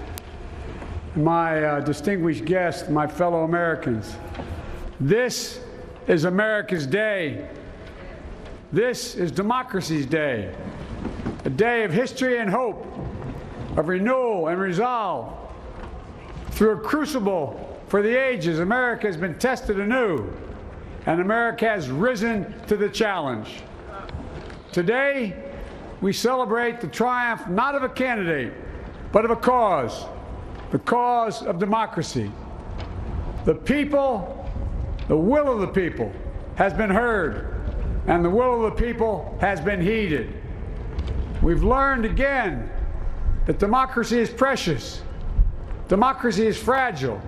my distinguished guests, my fellow Americans, this is America's day. This is democracy's day, a day of history and hope, of renewal and resolve. Through a crucible for the ages, America has been tested anew, and America has risen to the challenge. Today, we celebrate the triumph not of a candidate, but of a cause, the cause of democracy. The people, the will of the people, has been heard, and the will of the people has been heeded. We've learned again that democracy is precious, democracy is fragile,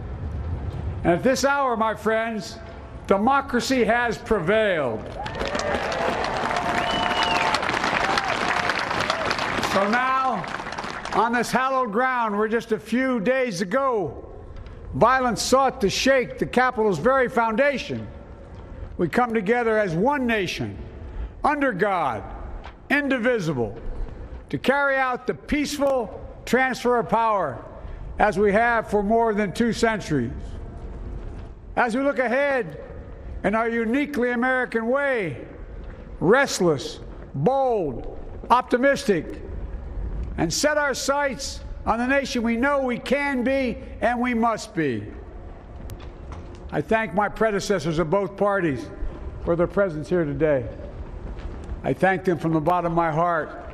and at this hour, my friends, democracy has prevailed. So now, On this hallowed ground where just a few days ago, violence sought to shake the Capitol's very foundation, we come together as one nation, under God, indivisible, to carry out the peaceful transfer of power as we have for more than 2 centuries. As we look ahead in our uniquely American way, restless, bold, optimistic, and set our sights on the nation we know we can be and we must be. I thank my predecessors of both parties for their presence here today. I thank them from the bottom of my heart.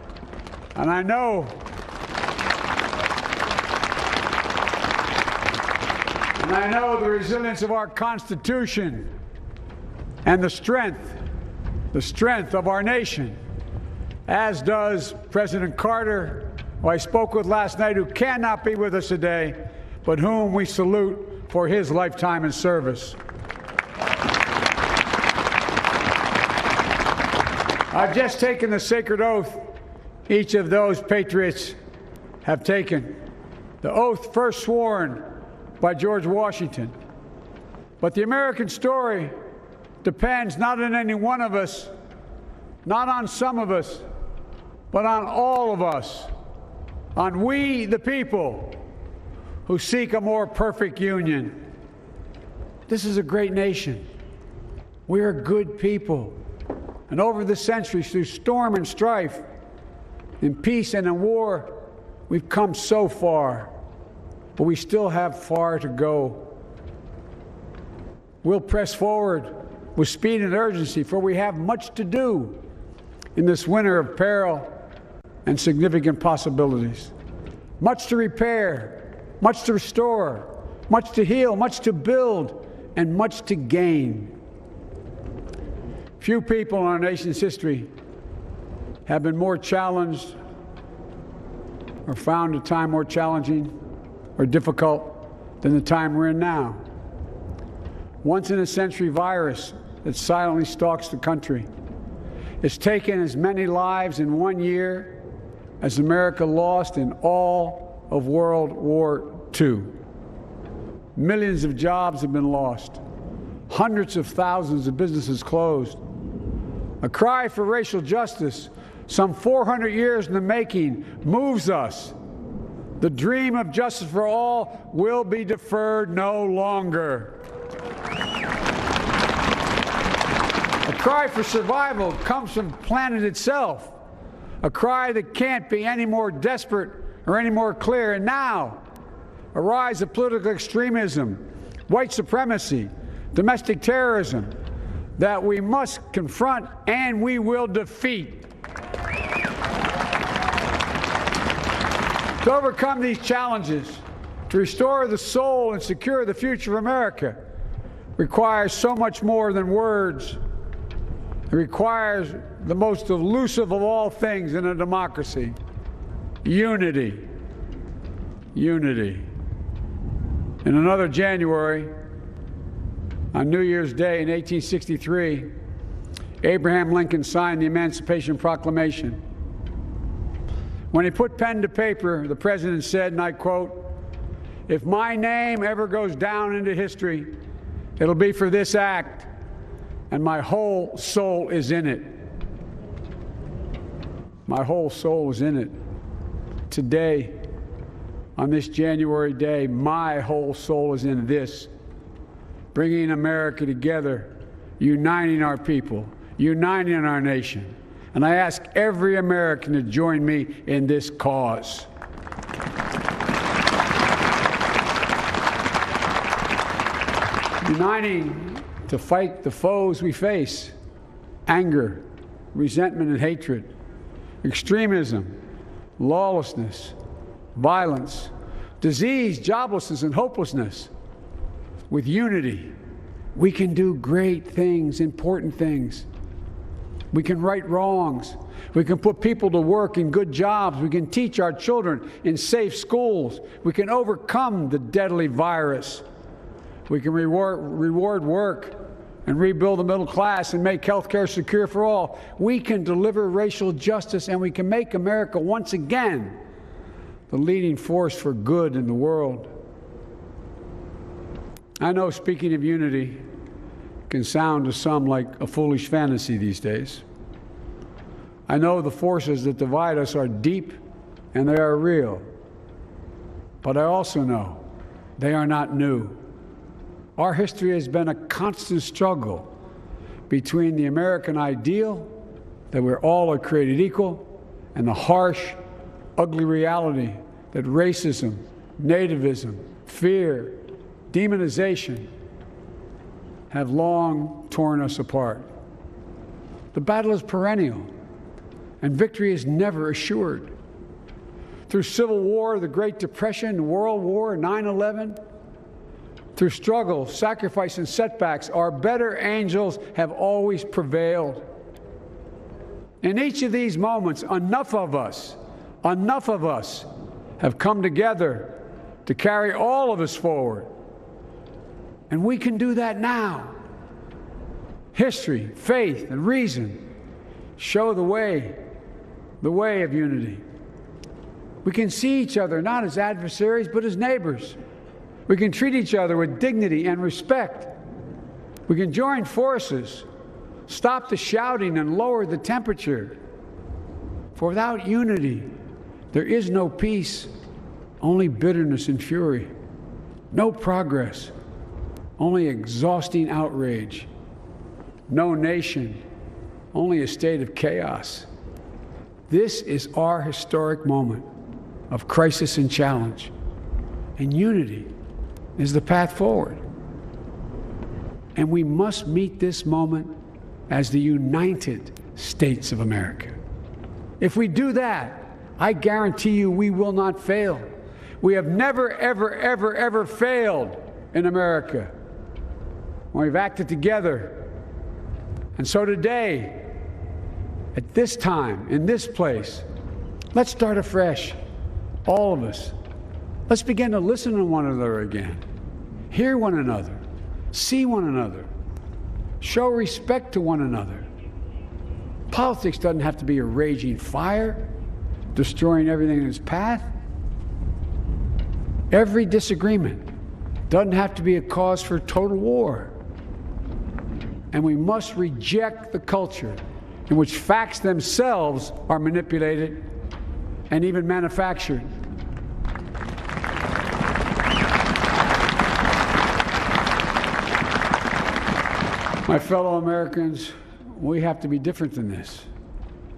And I know the resilience of our Constitution and the strength of our nation, as does President Carter, who I spoke with last night, who cannot be with us today, but whom we salute for his lifetime in service. I've just taken the sacred oath each of those patriots have taken, the oath first sworn by George Washington. But the American story depends not on any one of us, not on some of us, but on all of us, on we the people who seek a more perfect union. This is a great nation. We are good people. And over the centuries, through storm and strife, in peace and in war, we've come so far, but we still have far to go. We'll press forward with speed and urgency, for we have much to do in this winter of peril and significant possibilities. Much to repair, much to restore, much to heal, much to build, and much to gain. Few people in our nation's history have been more challenged or found a time more challenging or difficult than the time we're in now. Once-in-a-century virus that silently stalks the country. It's taken as many lives in 1 year as America lost in all of World War II. Millions of jobs have been lost. Hundreds of thousands of businesses closed. A cry for racial justice, some 400 years in the making, moves us. The dream of justice for all will be deferred no longer. A cry for survival comes from the planet itself. A cry that can't be any more desperate or any more clear. And now, a rise of political extremism, white supremacy, domestic terrorism, that we must confront and we will defeat. To overcome these challenges, to restore the soul and secure the future of America, requires so much more than words. It requires the most elusive of all things in a democracy: unity. Unity. In another January, on New Year's Day in 1863, Abraham Lincoln signed the Emancipation Proclamation. When he put pen to paper, the president said, and I quote, "If my name ever goes down into history, it'll be for this act, and my whole soul is in it." My whole soul is in it. Today, on this January day, my whole soul is in this. Bringing America together, uniting our people, uniting our nation. And I ask every American to join me in this cause. Uniting to fight the foes we face: anger, resentment and hatred, extremism, lawlessness, violence, disease, joblessness, and hopelessness. With unity, we can do great things, important things. We can right wrongs. We can put people to work in good jobs. We can teach our children in safe schools. We can overcome the deadly virus. We can reward work and rebuild the middle class and make health care secure for all. We can deliver racial justice, and we can make America once again the leading force for good in the world. I know speaking of unity can sound to some like a foolish fantasy these days. I know the forces that divide us are deep and they are real. But I also know they are not new. Our history has been a constant struggle between the American ideal that we're all are created equal and the harsh, ugly reality that racism, nativism, fear, demonization have long torn us apart. The battle is perennial, and victory is never assured. Through Civil War, the Great Depression, World War, 9/11, through struggle, sacrifice, and setbacks, our better angels have always prevailed. In each of these moments, enough of us have come together to carry all of us forward. And we can do that now. History, faith, and reason show the way of unity. We can see each other not as adversaries, but as neighbors. We can treat each other with dignity and respect. We can join forces, stop the shouting, and lower the temperature. For without unity, there is no peace, only bitterness and fury. No progress, only exhausting outrage. No nation, only a state of chaos. This is our historic moment of crisis and challenge, and unity is the path forward. And we must meet this moment as the United States of America. If we do that, I guarantee you we will not fail. We have never, ever, ever, ever failed in America when we've acted together. And so today, at this time, in this place, let's start afresh, all of us. Let's begin to listen to one another again, hear one another, see one another, show respect to one another. Politics doesn't have to be a raging fire, destroying everything in its path. Every disagreement doesn't have to be a cause for total war. And we must reject the culture in which facts themselves are manipulated and even manufactured. My fellow Americans, we have to be different than this.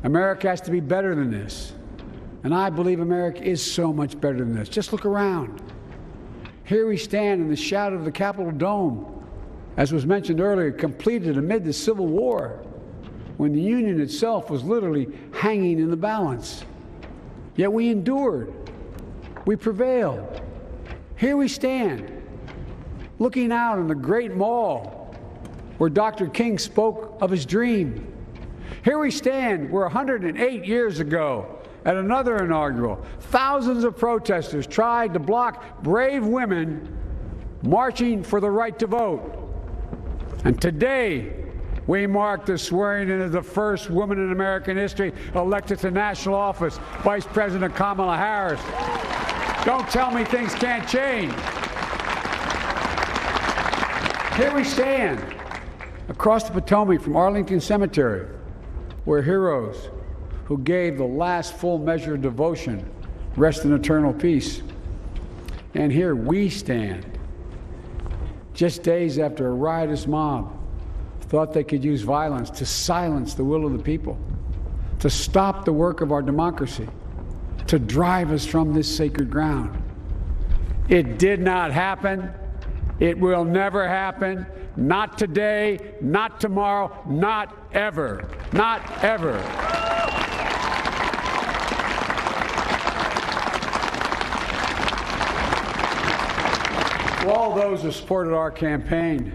America has to be better than this. And I believe America is so much better than this. Just look around. Here we stand in the shadow of the Capitol Dome, as was mentioned earlier, completed amid the Civil War, when the Union itself was literally hanging in the balance. Yet we endured. We prevailed. Here we stand, looking out on the great mall where Dr. King spoke of his dream. Here we stand where 108 years ago, at another inaugural, thousands of protesters tried to block brave women marching for the right to vote. And today, we mark the swearing in of the first woman in American history elected to national office, Vice President Kamala Harris. Don't tell me things can't change. Here we stand across the Potomac from Arlington Cemetery, where heroes who gave the last full measure of devotion rest in eternal peace. And here we stand, just days after a riotous mob thought they could use violence to silence the will of the people, to stop the work of our democracy, to drive us from this sacred ground. It did not happen. It will never happen. Not today, not tomorrow, not ever. Not ever. To all those who supported our campaign,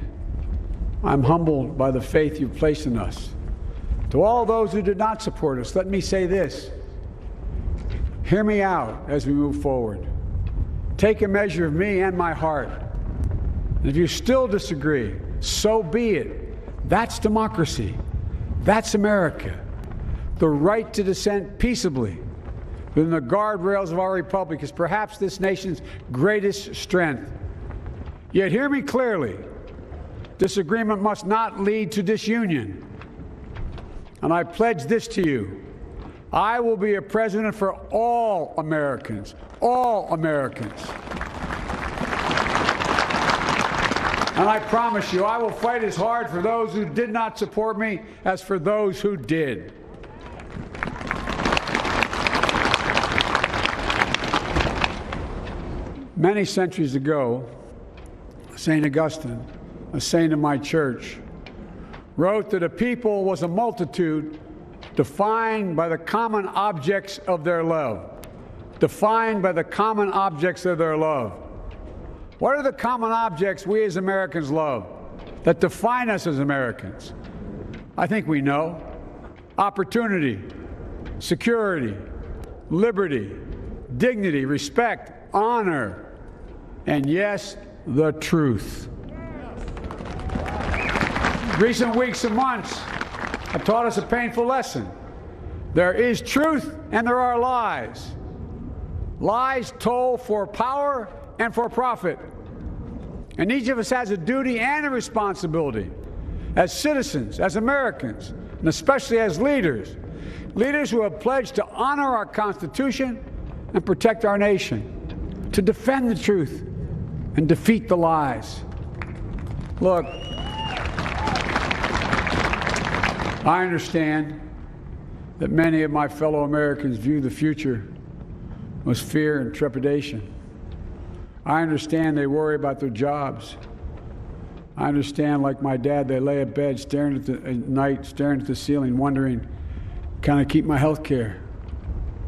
I'm humbled by the faith you've placed in us. To all those who did not support us, let me say this. Hear me out as we move forward. Take a measure of me and my heart. And if you still disagree, so be it. That's democracy. That's America. The right to dissent peaceably. within the guardrails of our republic is perhaps this nation's greatest strength. Yet hear me clearly, disagreement must not lead to disunion. And I pledge this to you. I will be a president for all Americans, all Americans. And I promise you, I will fight as hard for those who did not support me as for those who did. Many centuries ago, St. Augustine, a saint of my church, wrote that a people was a multitude defined by the common objects of their love. Defined by the common objects of their love. What are the common objects we as Americans love that define us as Americans? I think we know. Opportunity, security, liberty, dignity, respect, honor, and yes, the truth. Recent weeks and months have taught us a painful lesson. There is truth and there are lies. Lies told for power and for profit. And each of us has a duty and a responsibility as citizens, as Americans, and especially as leaders. Leaders who have pledged to honor our Constitution and protect our nation, to defend the truth and defeat the lies. Look, I understand that many of my fellow Americans view the future with fear and trepidation. I understand they worry about their jobs. I understand, like my dad, they lay in bed at night, staring at the ceiling, wondering, can I keep my health care?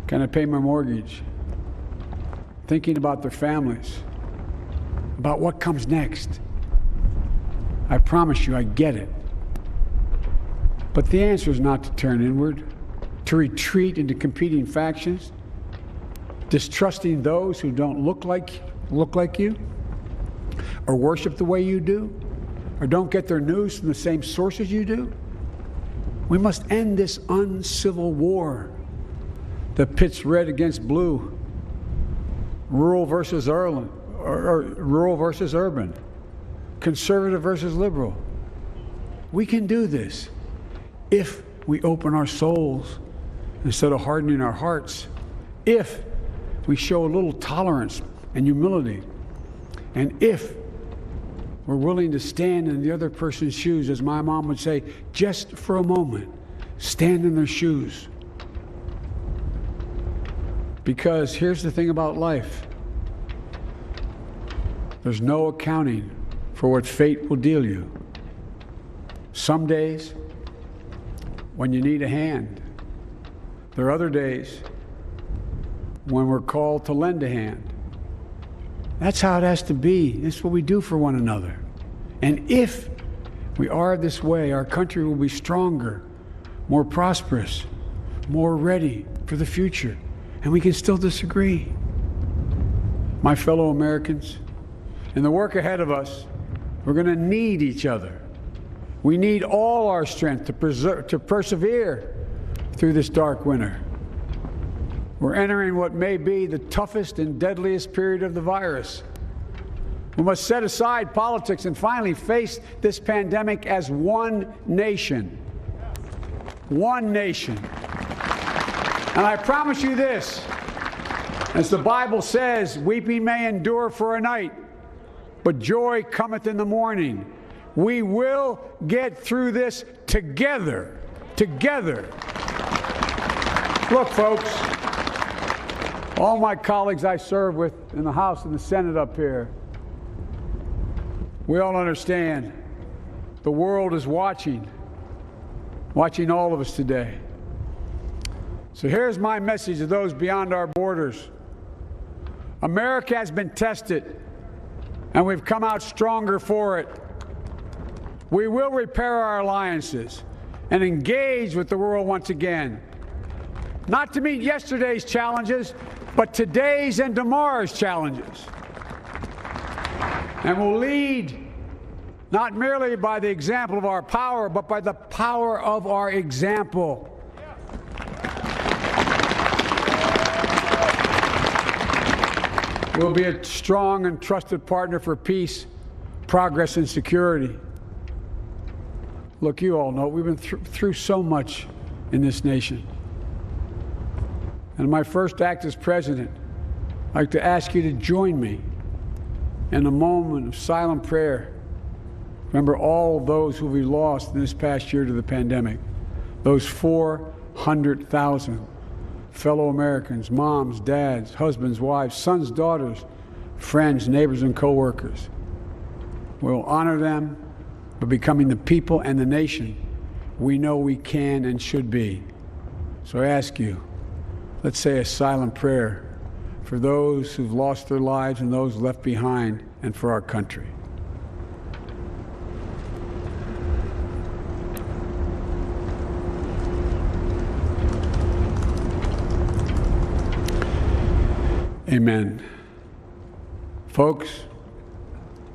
Can I pay my mortgage? Thinking about their families, about what comes next. I promise you, I get it. But the answer is not to turn inward, to retreat into competing factions, distrusting those who don't look like you, or worship the way you do, or don't get their news from the same sources you do. We must end this uncivil war that pits red against blue, rural versus urban, conservative versus liberal. We can do this if we open our souls instead of hardening our hearts, if we show a little tolerance and humility, and if we're willing to stand in the other person's shoes, as my mom would say, just for a moment, stand in their shoes. Because here's the thing about life. There's no accounting for what fate will deal you. Some days, when you need a hand. There are other days when we're called to lend a hand. That's how it has to be. That's what we do for one another. And if we are this way, our country will be stronger, more prosperous, more ready for the future. And we can still disagree. My fellow Americans, in the work ahead of us, we're going to need each other. We need all our strength to persevere through this dark winter. We're entering what may be the toughest and deadliest period of the virus. We must set aside politics and finally face this pandemic as one nation. One nation. And I promise you this, as the Bible says, weeping may endure for a night, but joy cometh in the morning. We will get through this together. Together. Look, folks, all my colleagues I serve with in the House and the Senate up here, we all understand the world is watching all of us today. So here's my message to those beyond our borders. America has been tested, and we've come out stronger for it. We will repair our alliances and engage with the world once again. Not to meet yesterday's challenges, but today's and tomorrow's challenges. And we'll lead not merely by the example of our power, but by the power of our example. We'll be a strong and trusted partner for peace, progress, and security. Look, you all know we've been through so much in this nation. And in my first act as president, I'd like to ask you to join me in a moment of silent prayer. Remember all those who we lost in this past year to the pandemic. Those 400,000 fellow Americans, moms, dads, husbands, wives, sons, daughters, friends, neighbors, and co-workers. We'll honor them by becoming the people and the nation we know we can and should be. So I ask you, let's say a silent prayer for those who've lost their lives and those left behind, and for our country. Amen. Folks,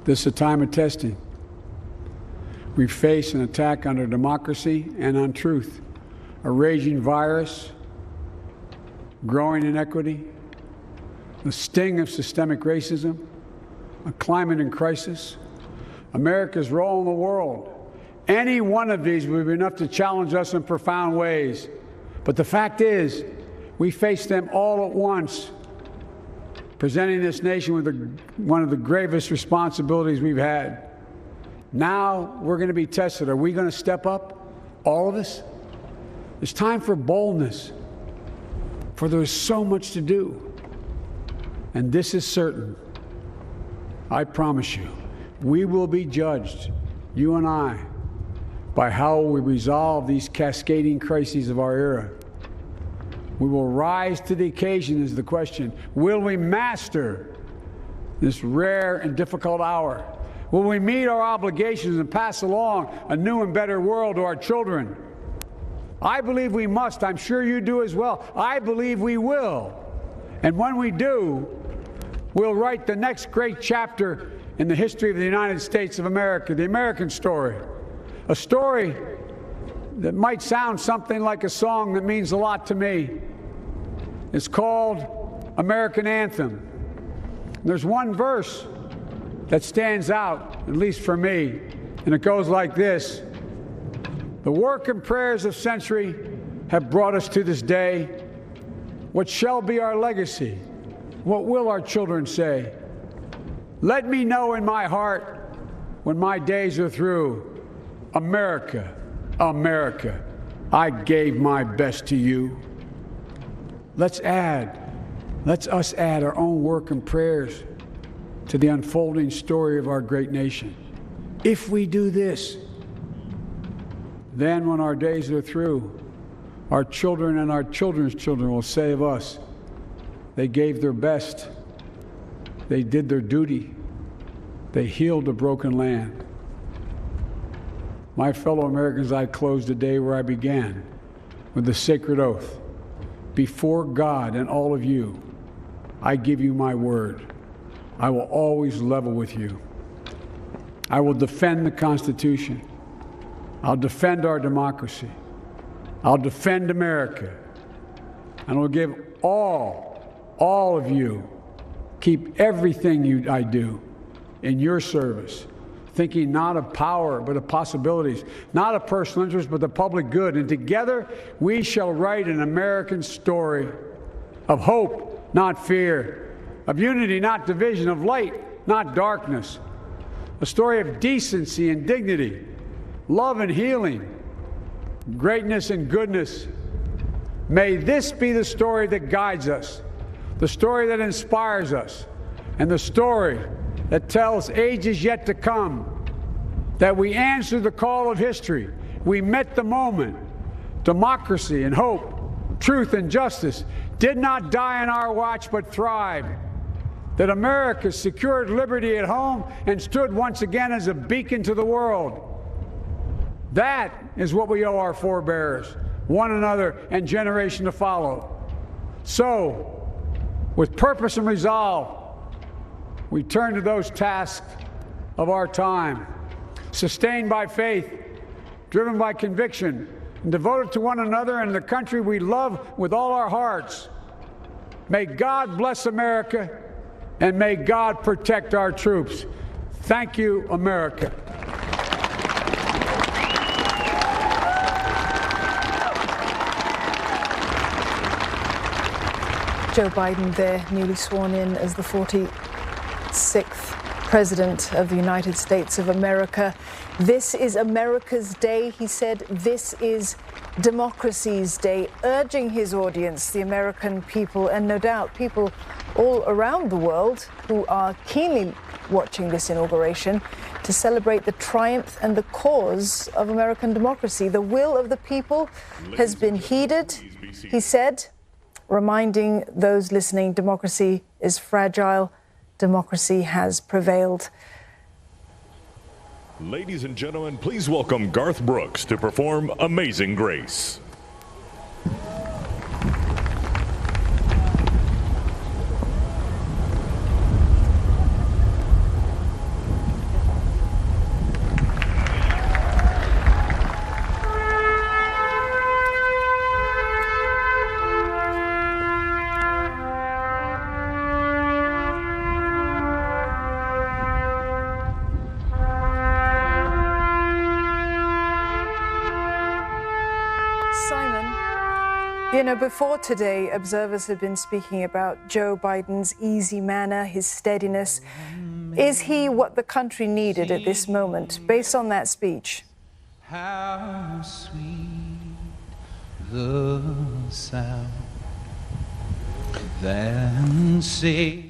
this is a time of testing. We face an attack on our democracy and on truth, a raging virus, growing inequity, the sting of systemic racism, a climate in crisis, America's role in the world. Any one of these would be enough to challenge us in profound ways. But the fact is, we face them all at once, presenting this nation with one of the gravest responsibilities we've had. Now we're going to be tested. Are we going to step up, all of us? It's time for boldness, for there is so much to do. And this is certain. I promise you, we will be judged, you and I, by how we resolve these cascading crises of our era. We will rise to the occasion is the question. Will we master this rare and difficult hour? Will we meet our obligations and pass along a new and better world to our children? I believe we must. I'm sure you do as well. I believe we will. And when we do, we'll write the next great chapter in the history of the United States of America, the American story. A story that might sound something like a song that means a lot to me. It's called American Anthem. There's one verse that stands out, at least for me, and it goes like this. The work and prayers of century have brought us to this day. What shall be our legacy? What will our children say? Let me know in my heart when my days are through. America, America, I gave my best to you. Let's us add our own work and prayers to the unfolding story of our great nation. If we do this, then when our days are through, our children and our children's children will say of us, they gave their best, they did their duty, they healed a broken land. My fellow Americans, I close the day where I began, with the sacred oath. Before God and all of you, I give you my word. I will always level with you. I will defend the Constitution. I'll defend our democracy. I'll defend America. And I'll give all of you, keep everything I do in your service, thinking not of power, but of possibilities, not of personal interest, but the public good. And together, we shall write an American story of hope, not fear, of unity, not division, of light, not darkness, a story of decency and dignity, love and healing, greatness and goodness. May this be the story that guides us, the story that inspires us, and the story that tells ages yet to come that we answered the call of history. We met the moment. Democracy and hope, truth and justice did not die on our watch but thrived. That America secured liberty at home and stood once again as a beacon to the world. That is what we owe our forebears, one another, and generation to follow. So, with purpose and resolve, we turn to those tasks of our time, sustained by faith, driven by conviction, and devoted to one another and the country we love with all our hearts. May God bless America. and may God protect our troops. Thank you, America. Joe Biden there, newly sworn in as the 46th President of the United States of America. This is America's day, he said. This is democracy's day, urging his audience, the American people, and no doubt people all around the world who are keenly watching this inauguration, to celebrate the triumph and the cause of American democracy. The will of the people has been heeded, he said, reminding those listening, democracy is fragile, democracy has prevailed. Ladies and gentlemen, please welcome Garth Brooks to perform Amazing Grace. You know, before today, observers have been speaking about Joe Biden's easy manner, his steadiness. Is he what the country needed at this moment, based on that speech? How sweet the sound.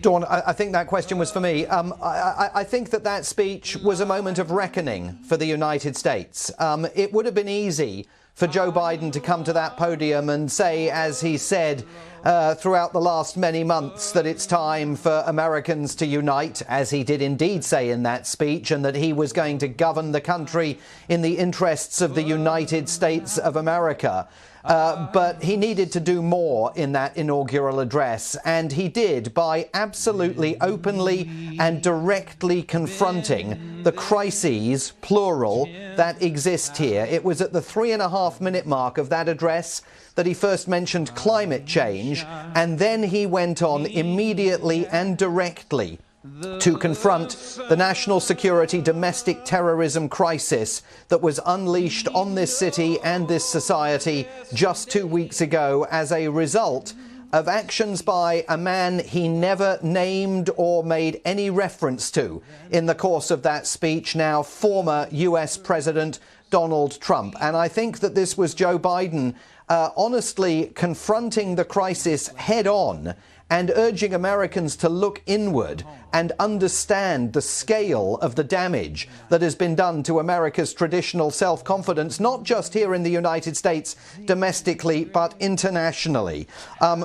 Dawn, I think that question was for me. I think that speech was a moment of reckoning for the United States. It would have been easy for Joe Biden to come to that podium and say, as he said throughout the last many months, that it's time for Americans to unite, as he did indeed say in that speech, and that he was going to govern the country in the interests of the United States of America. But he needed to do more in that inaugural address, and he did by absolutely openly and directly confronting the crises, plural, that exist here. It was at the 3.5-minute mark of that address that he first mentioned climate change, and then he went on immediately and directly to confront the national security domestic terrorism crisis that was unleashed on this city and this society just 2 weeks ago as a result of actions by a man he never named or made any reference to in the course of that speech, now former US President Donald Trump. And I think that this was Joe Biden honestly confronting the crisis head on and urging Americans to look inward and understand the scale of the damage that has been done to America's traditional self-confidence, not just here in the United States domestically, but internationally.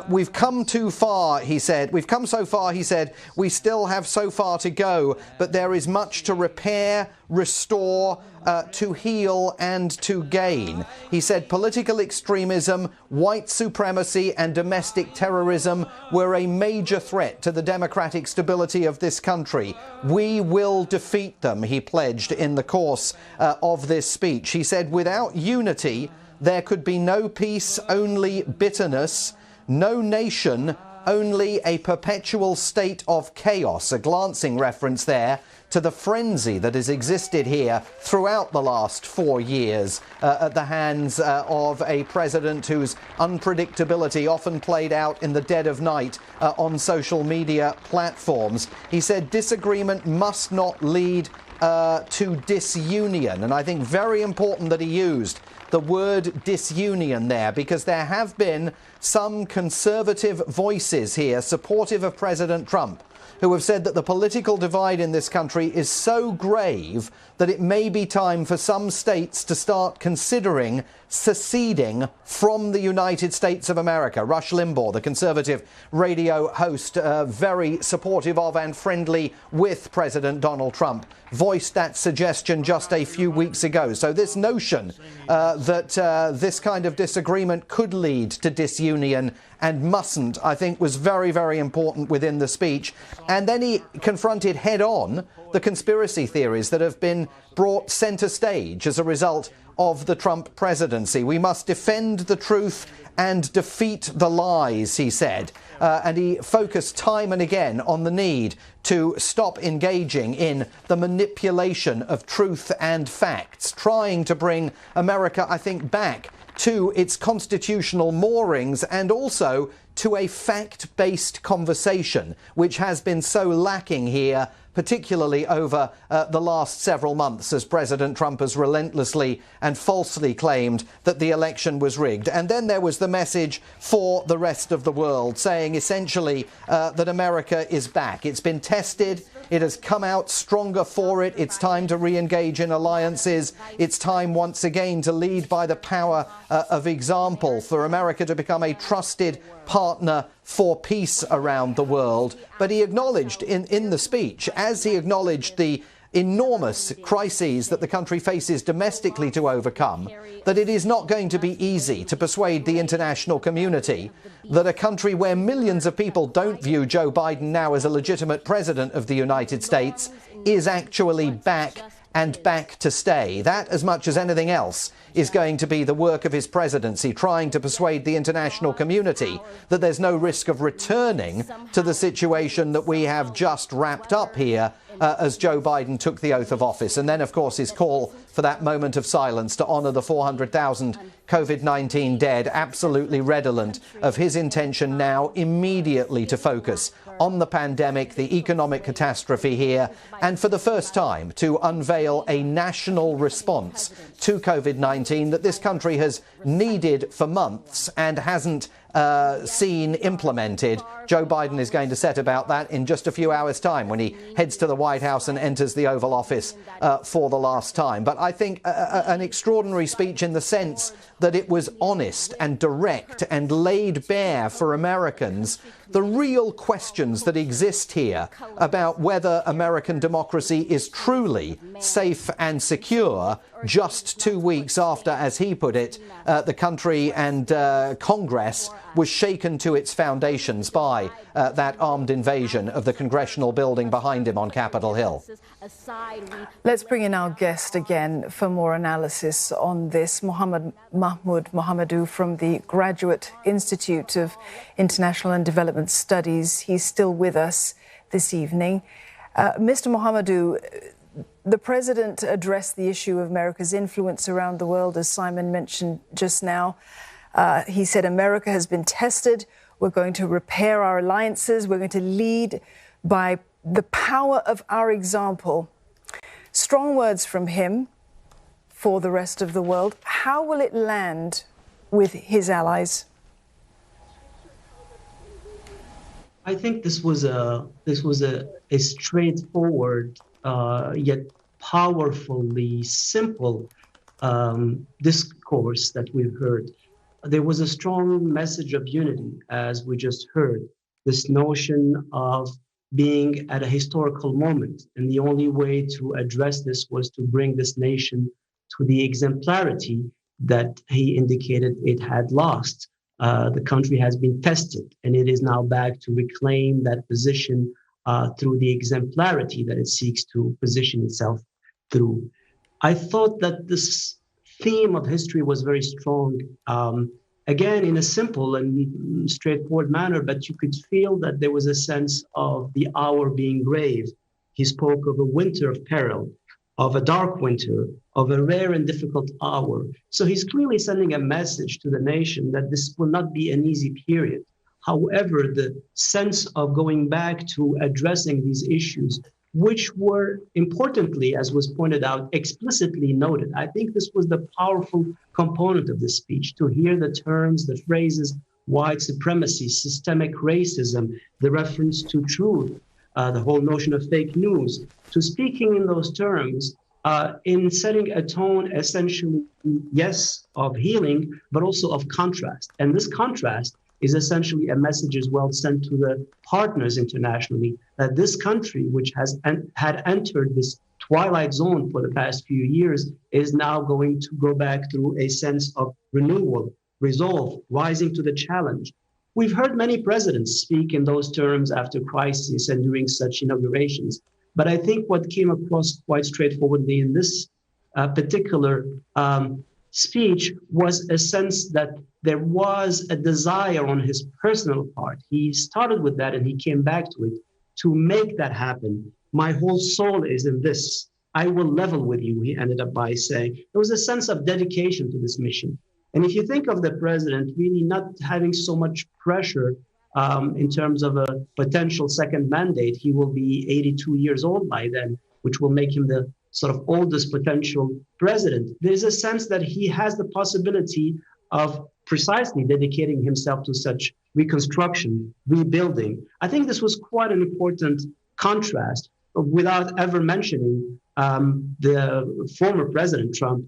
We've come too far, he said. We've come so far, he said. We still have so far to go, but there is much to repair, restore, to heal and to gain. He said political extremism, white supremacy and domestic terrorism were a major threat to the democratic stability of this country. We will defeat them, he pledged in the course of this speech. He said without unity, there could be no peace, only bitterness, no nation, only a perpetual state of chaos. A glancing reference there to the frenzy that has existed here throughout the last 4 years at the hands of a president whose unpredictability often played out in the dead of night on social media platforms. He said disagreement must not lead to disunion, and I think very important that he used the word disunion there, because there have been some conservative voices here supportive of President Trump who have said that the political divide in this country is so grave that it may be time for some states to start considering seceding from the United States of America. Rush Limbaugh, the conservative radio host, very supportive of and friendly with President Donald Trump, voiced that suggestion just a few weeks ago. So this notion that this kind of disagreement could lead to disunion and mustn't, I think, was very, very important within the speech. And then he confronted head-on the conspiracy theories that have been brought centre stage as a result of the Trump presidency. We must defend the truth and defeat the lies, he said. And he focused time and again on the need to stop engaging in the manipulation of truth and facts, trying to bring America, I think, back to its constitutional moorings and also to a fact-based conversation, which has been so lacking here, particularly over the last several months, as President Trump has relentlessly and falsely claimed that the election was rigged. And then there was the message for the rest of the world, saying essentially that America is back. It's been tested. It has come out stronger for it. It's time to re-engage in alliances. It's time once again to lead by the power of example, for America to become a trusted partner for peace around the world. But he acknowledged in the speech, as he acknowledged the enormous crises that the country faces domestically to overcome, that it is not going to be easy to persuade the international community that a country where millions of people don't view Joe Biden now as a legitimate president of the United States is actually back and back to stay. That, as much as anything else, is going to be the work of his presidency, trying to persuade the international community that there's no risk of returning to the situation that we have just wrapped up here as Joe Biden took the oath of office. And then, of course, his call for that moment of silence to honour the 400,000 COVID-19 dead, absolutely redolent of his intention now immediately to focus on the pandemic, the economic catastrophe here, and for the first time to unveil a national response to COVID-19 that this country has needed for months and hasn't seen implemented. Joe Biden is going to set about that in just a few hours' time when he heads to the White House and enters the Oval Office for the last time. But I think an extraordinary speech in the sense that it was honest and direct and laid bare for Americans the real questions that exist here about whether American democracy is truly safe and secure, just 2 weeks after, as he put it, the country and Congress was shaken to its foundations by that armed invasion of the congressional building behind him on Capitol Hill. Let's bring in our guest again for more analysis on this. Mahmoud Mohammadou from the Graduate Institute of International and Development Studies. He's still with us this evening. Mr. Mohammadou, the president addressed the issue of America's influence around the world, as Simon mentioned just now. He said America has been tested. We're going to repair our alliances. We're going to lead by the power of our example. Strong words from him for the rest of the world. How will it land with his allies? I think this was a straightforward yet powerfully simple discourse that we've heard. There was a strong message of unity, as we just heard. This notion of being at a historical moment, and the only way to address this was to bring this nation to the exemplarity that he indicated it had lost. The country has been tested, and it is now back to reclaim that position through the exemplarity that it seeks to position itself through. I thought that this theme of history was very strong, again, in a simple and straightforward manner, but you could feel that there was a sense of the hour being grave. He spoke of a winter of peril, of a dark winter, of a rare and difficult hour. So he's clearly sending a message to the nation that this will not be an easy period. However, the sense of going back to addressing these issues, which were importantly, as was pointed out, explicitly noted. I think this was the powerful component of the speech, to hear the terms, the phrases, white supremacy, systemic racism, the reference to truth, the whole notion of fake news, to speaking in those terms, in setting a tone essentially, yes, of healing, but also of contrast. And this contrast is essentially a message as well sent to the partners internationally that this country, which had entered this twilight zone for the past few years, is now going to go back through a sense of renewal, resolve, rising to the challenge. We've heard many presidents speak in those terms after crisis and during such inaugurations. But I think what came across quite straightforwardly in this particular speech was a sense that there was a desire on his personal part. He started with that and he came back to it to make that happen. My whole soul is in this. I will level with you, he ended up by saying. There was a sense of dedication to this mission. And if you think of the president really not having so much pressure in terms of a potential second mandate, he will be 82 years old by then, which will make him the sort of oldest potential president. There's a sense that he has the possibility of precisely dedicating himself to such reconstruction, rebuilding. I think this was quite an important contrast, without ever mentioning the former President Trump,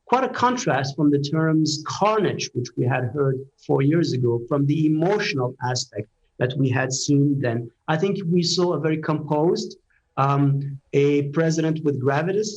quite a contrast from the terms carnage, which we had heard 4 years ago, from the emotional aspect that we had seen then. I think we saw a very composed, a president with gravitas,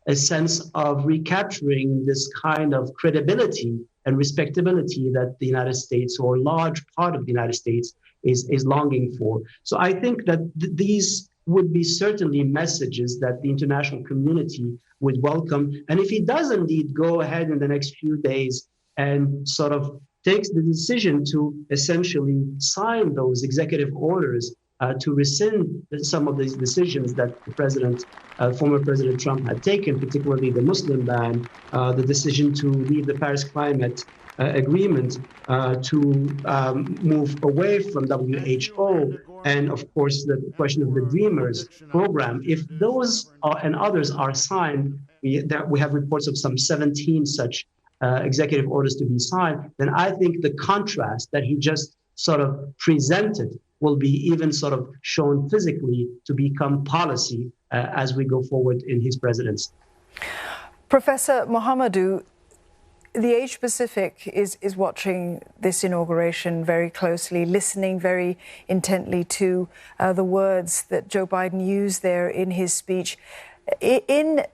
a sense of recapturing this kind of credibility and respectability that the United States, or a large part of the United States, is longing for. So I think that these would be certainly messages that the international community would welcome. And if he does indeed go ahead in the next few days and sort of takes the decision to essentially sign those executive orders to rescind some of these decisions that the former President Trump had taken, particularly the Muslim ban, the decision to leave the Paris Climate Agreement, to move away from WHO, and of course the question of the Dreamers program. If those and others are signed, we have reports of some 17 such executive orders to be signed, then I think the contrast that he just sort of presented will be even sort of shown physically to become policy as we go forward in his presidency. Professor Mohammadou, the Asia Pacific is watching this inauguration very closely, listening very intently to the words that Joe Biden used there in his speech. In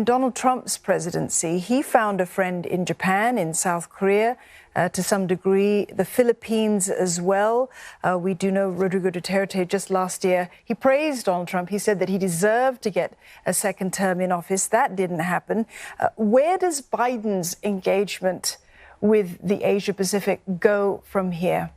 Donald Trump's presidency, he found a friend in Japan, in South Korea, to some degree, the Philippines as well. We do know Rodrigo Duterte just last year, he praised Donald Trump. He said that he deserved to get a second term in office. That didn't happen. Where does Biden's engagement with the Asia Pacific go from here?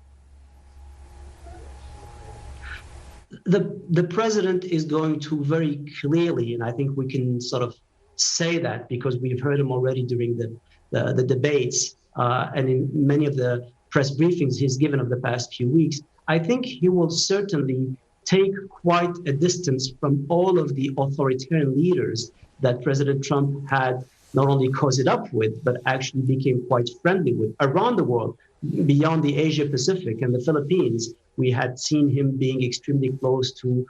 The president is going to very clearly, and I think we can sort of say that because we've heard him already during the debates and in many of the press briefings he's given of the past few weeks. I think he will certainly take quite a distance from all of the authoritarian leaders that President Trump had not only cozied up with, but actually became quite friendly with around the world, beyond the Asia Pacific and the Philippines. We had seen him being extremely close to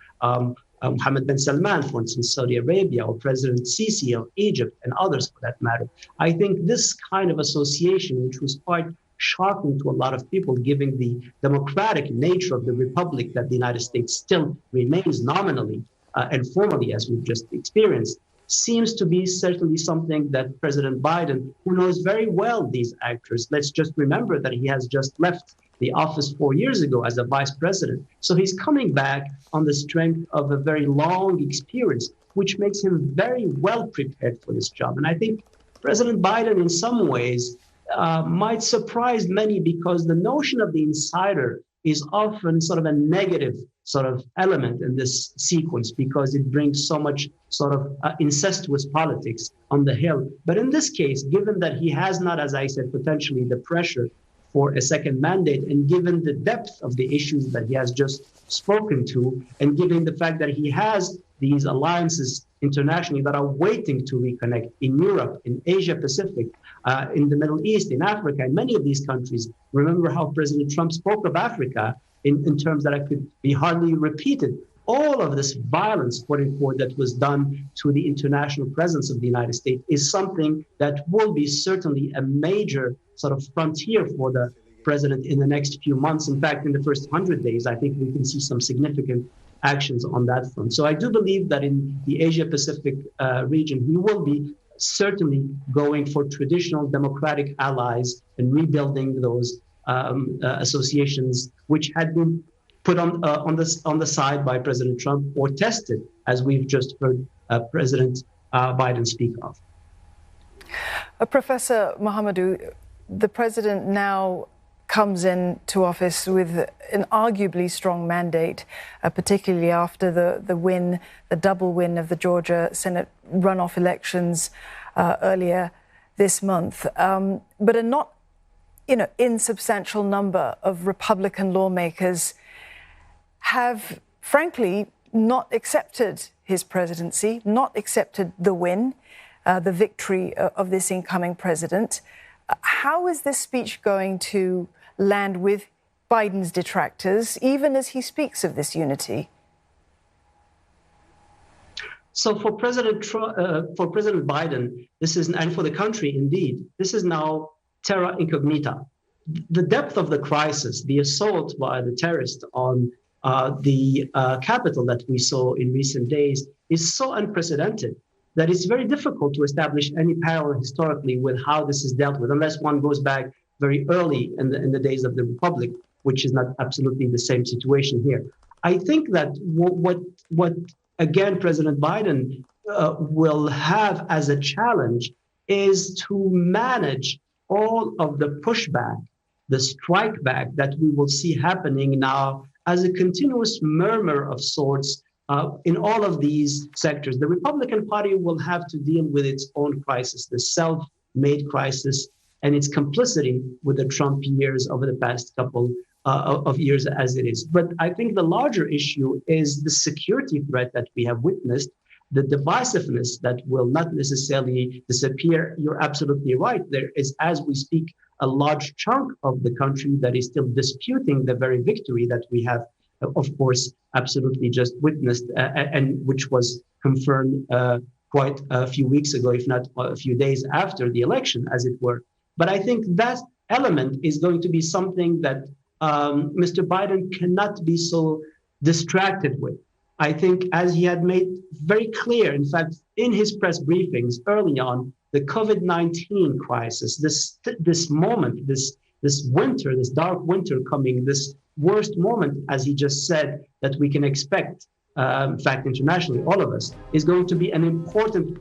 Mohammed bin Salman, for instance, Saudi Arabia, or President Sisi of Egypt, and others for that matter. I think this kind of association, which was quite shocking to a lot of people, given the democratic nature of the republic that the United States still remains nominally and formally, as we've just experienced, seems to be certainly something that President Biden, who knows very well these actors, let's just remember that he has just left the office 4 years ago as a vice president. So he's coming back on the strength of a very long experience, which makes him very well prepared for this job. And I think President Biden, in some ways, might surprise many, because the notion of the insider is often sort of a negative sort of element in this sequence, because it brings so much sort of incestuous politics on the Hill. But in this case, given that he has not, as I said, potentially the pressure for a second mandate, and given the depth of the issues that he has just spoken to, and given the fact that he has these alliances internationally that are waiting to reconnect in Europe, in Asia Pacific, in the Middle East, in Africa, in many of these countries. Remember how President Trump spoke of Africa in terms that could be hardly repeated. All of this violence, quote unquote, that was done to the international presence of the United States is something that will be certainly a major sort of frontier for the president in the next few months. In fact, in the first 100 days, I think we can see some significant actions on that front. So I do believe that in the Asia Pacific region, he will be certainly going for traditional democratic allies and rebuilding those associations, which had been put on the side by President Trump or tested, as we've just heard President Biden speak of. Professor Mohammadou, the president now comes into office with an arguably strong mandate, particularly after the double win of the Georgia Senate runoff elections earlier this month, but a not insubstantial number of Republican lawmakers have, frankly, not accepted his presidency, not accepted the win, the victory of this incoming president. How is this speech going to land with Biden's detractors, even as he speaks of this unity? So for President Biden, and for the country, indeed, this is now terra incognita. The depth of the crisis, the assault by the terrorists on the Capitol that we saw in recent days is so unprecedented that it's very difficult to establish any parallel historically with how this is dealt with, unless one goes back very early in the days of the Republic, which is not absolutely the same situation here. I think that what again, President Biden will have as a challenge is to manage all of the pushback, the strike back that we will see happening now as a continuous murmur of sorts in all of these sectors. The Republican Party will have to deal with its own crisis, the self-made crisis, and its complicity with the Trump years over the past couple of years as it is. But I think the larger issue is the security threat that we have witnessed, the divisiveness that will not necessarily disappear. You're absolutely right. There is, as we speak, a large chunk of the country that is still disputing the very victory that we have, of course, absolutely just witnessed, and which was confirmed quite a few weeks ago, if not a few days after the election, as it were. But I think that element is going to be something that Mr. Biden cannot be so distracted with. I think, as he had made very clear, in fact, in his press briefings early on, the COVID-19 crisis, this moment, this winter, this dark winter coming, this worst moment, as he just said, that we can expect, in fact, internationally, all of us, is going to be an important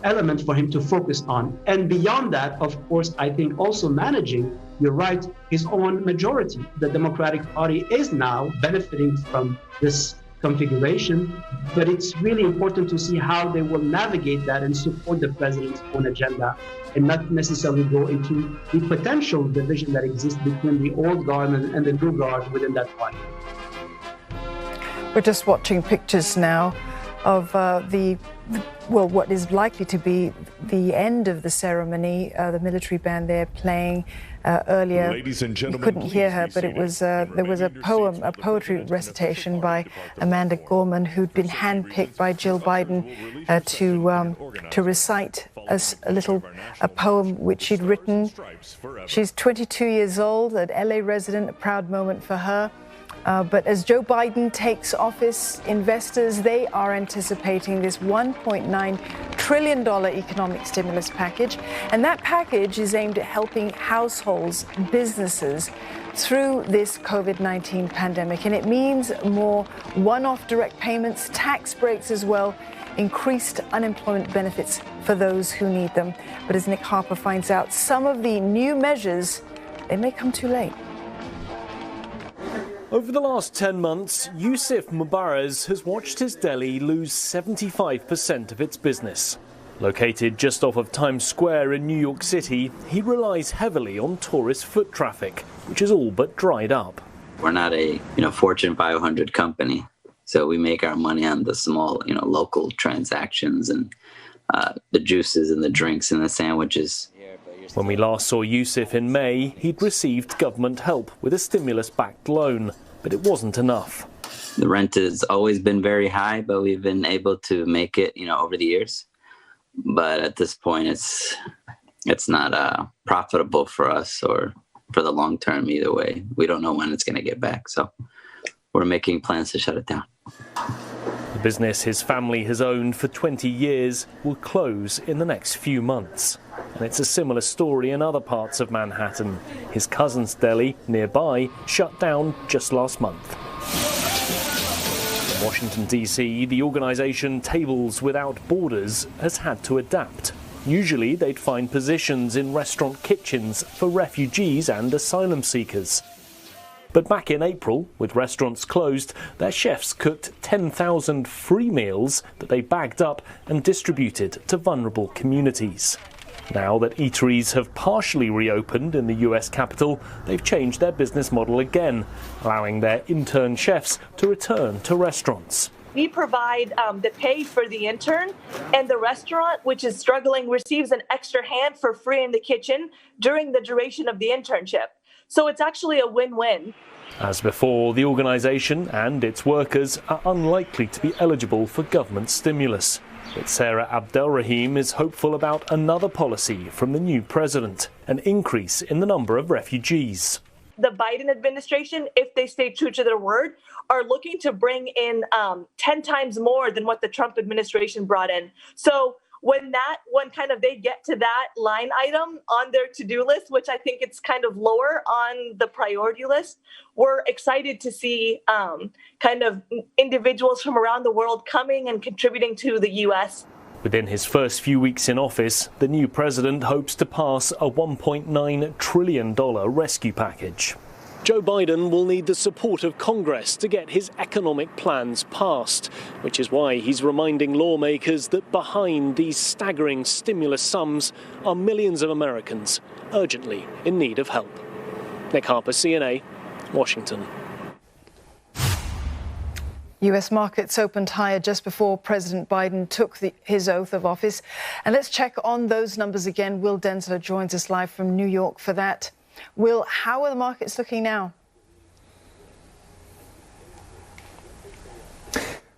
element for him to focus on. And beyond that, of course, I think also managing, you're right, his own majority. The Democratic Party is now benefiting from this configuration, but it's really important to see how they will navigate that and support the president's own agenda and not necessarily go into the potential division that exists between the old guard and the new guard within that party. We're just watching pictures now of what is likely to be the end of the ceremony. The military band there playing earlier. Ladies and gentlemen, you couldn't hear her, but it was there was a poetry recitation by Amanda Gorman, who'd been handpicked by Jill Biden to recite a poem which she'd written. She's 22 years old, an LA resident, a proud moment for her. But as Joe Biden takes office, investors, they are anticipating this $1.9 trillion economic stimulus package. And that package is aimed at helping households, businesses through this COVID-19 pandemic. And it means more one-off direct payments, tax breaks as well, increased unemployment benefits for those who need them. But as Nick Harper finds out, some of the new measures, they may come too late. Over the last 10 months, Yusuf Mubaraz has watched his deli lose 75% of its business. Located just off of Times Square in New York City, he relies heavily on tourist foot traffic, which is all but dried up. We're not a Fortune 500 company, so we make our money on the small, local transactions and the juices and the drinks and the sandwiches. When we last saw Yusuf in May, he'd received government help with a stimulus-backed loan, but it wasn't enough. The rent has always been very high, but we've been able to make it, over the years. But at this point, it's not profitable for us or for the long term either way. We don't know when it's going to get back, so we're making plans to shut it down. The business his family has owned for 20 years will close in the next few months. And it's a similar story in other parts of Manhattan. His cousin's deli nearby shut down just last month. In Washington, D.C., the organisation Tables Without Borders has had to adapt. Usually they'd find positions in restaurant kitchens for refugees and asylum seekers. But back in April, with restaurants closed, their chefs cooked 10,000 free meals that they bagged up and distributed to vulnerable communities. Now that eateries have partially reopened in the US capital, they've changed their business model again, allowing their intern chefs to return to restaurants. We provide the pay for the intern, and the restaurant, which is struggling, receives an extra hand for free in the kitchen during the duration of the internship. So it's actually a win-win. As before, the organisation and its workers are unlikely to be eligible for government stimulus. But Sarah Abdelrahim is hopeful about another policy from the new president, an increase in the number of refugees. The Biden administration, if they stay true to their word, are looking to bring in 10 times more than what the Trump administration brought in. So when they get to that line item on their to-do list, which I think it's kind of lower on the priority list, we're excited to see individuals from around the world coming and contributing to the U.S. Within his first few weeks in office, the new president hopes to pass a $1.9 trillion rescue package. Joe Biden will need the support of Congress to get his economic plans passed, which is why he's reminding lawmakers that behind these staggering stimulus sums are millions of Americans urgently in need of help. Nick Harper, CNA, Washington. US markets opened higher just before President Biden took his oath of office. And let's check on those numbers again. Will Densler joins us live from New York for that. Will, how are the markets looking now?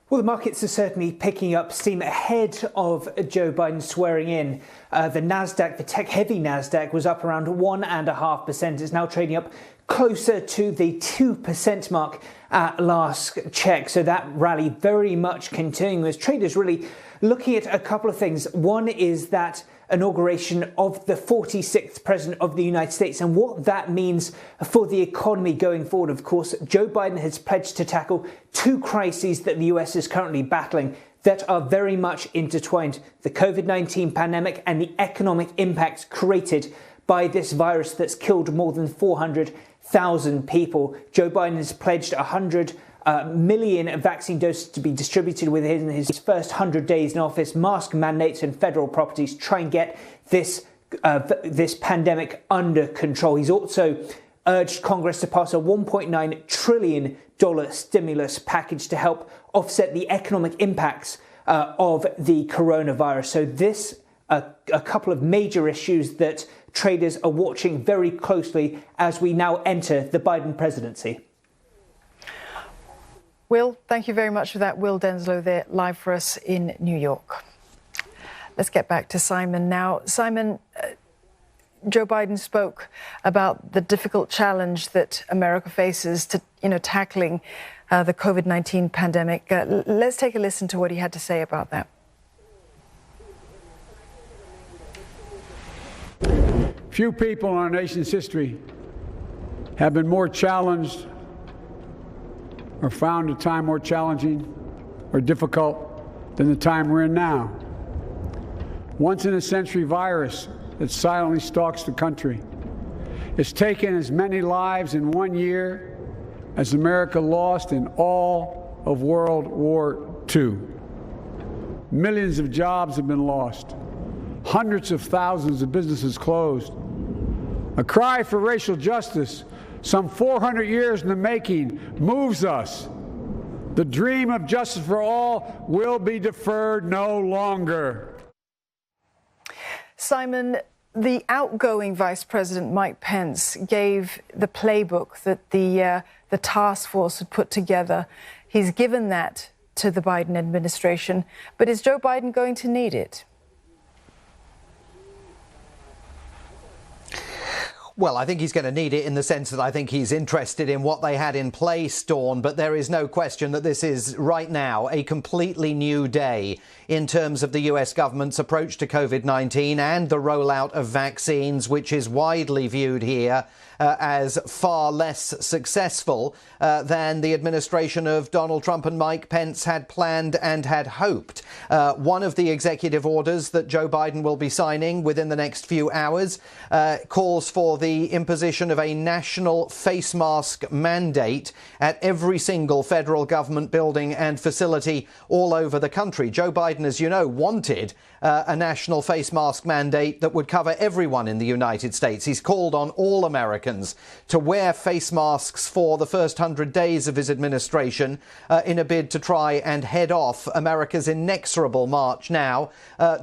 Well, the markets are certainly picking up steam ahead of Joe Biden swearing in. The Nasdaq, the tech-heavy Nasdaq, was up around 1.5%. It's now trading up closer to the 2% mark at last check. So that rally very much continuing as traders really looking at a couple of things. One is that inauguration of the 46th president of the United States and what that means for the economy going forward. Of course, Joe Biden has pledged to tackle two crises that the US is currently battling that are very much intertwined: the COVID-19 pandemic and the economic impact created by this virus that's killed more than 400,000 people. Joe Biden has pledged 100 million vaccine doses to be distributed within his first 100 days in office, mask mandates and federal properties, try and get this pandemic under control. He's also urged Congress to pass a $1.9 trillion stimulus package to help offset the economic impacts of the coronavirus. So this, a couple of major issues that traders are watching very closely as we now enter the Biden presidency. Will, thank you very much for that. Will Denslow there live for us in New York. Let's get back to Simon now. Simon, Joe Biden spoke about the difficult challenge that America faces to, tackling the COVID-19 pandemic. Let's take a listen to what he had to say about that. Few people in our nation's history have been more challenged or found a time more challenging or difficult than the time we're in now. Once-in-a-century virus that silently stalks the country. It's taken as many lives in 1 year as America lost in all of World War II. Millions of jobs have been lost. Hundreds of thousands of businesses closed. A cry for racial justice, some 400 years in the making, moves us. The dream of justice for all will be deferred no longer. Simon, the outgoing Vice President Mike Pence gave the playbook that the task force had put together. He's given that to the Biden administration, but is Joe Biden going to need it? Well, I think he's going to need it in the sense that I think he's interested in what they had in place, Dawn, but there is no question that this is right now a completely new day in terms of the US government's approach to COVID-19 and the rollout of vaccines, which is widely viewed here as far less successful than the administration of Donald Trump and Mike Pence had planned and had hoped. One of the executive orders that Joe Biden will be signing within the next few hours calls for the imposition of a national face mask mandate at every single federal government building and facility all over the country. Joe Biden, as you know, wanted a national face mask mandate that would cover everyone in the United States. He's called on all Americans to wear face masks for the first 100 days of his administration in a bid to try and head off America's inexorable march now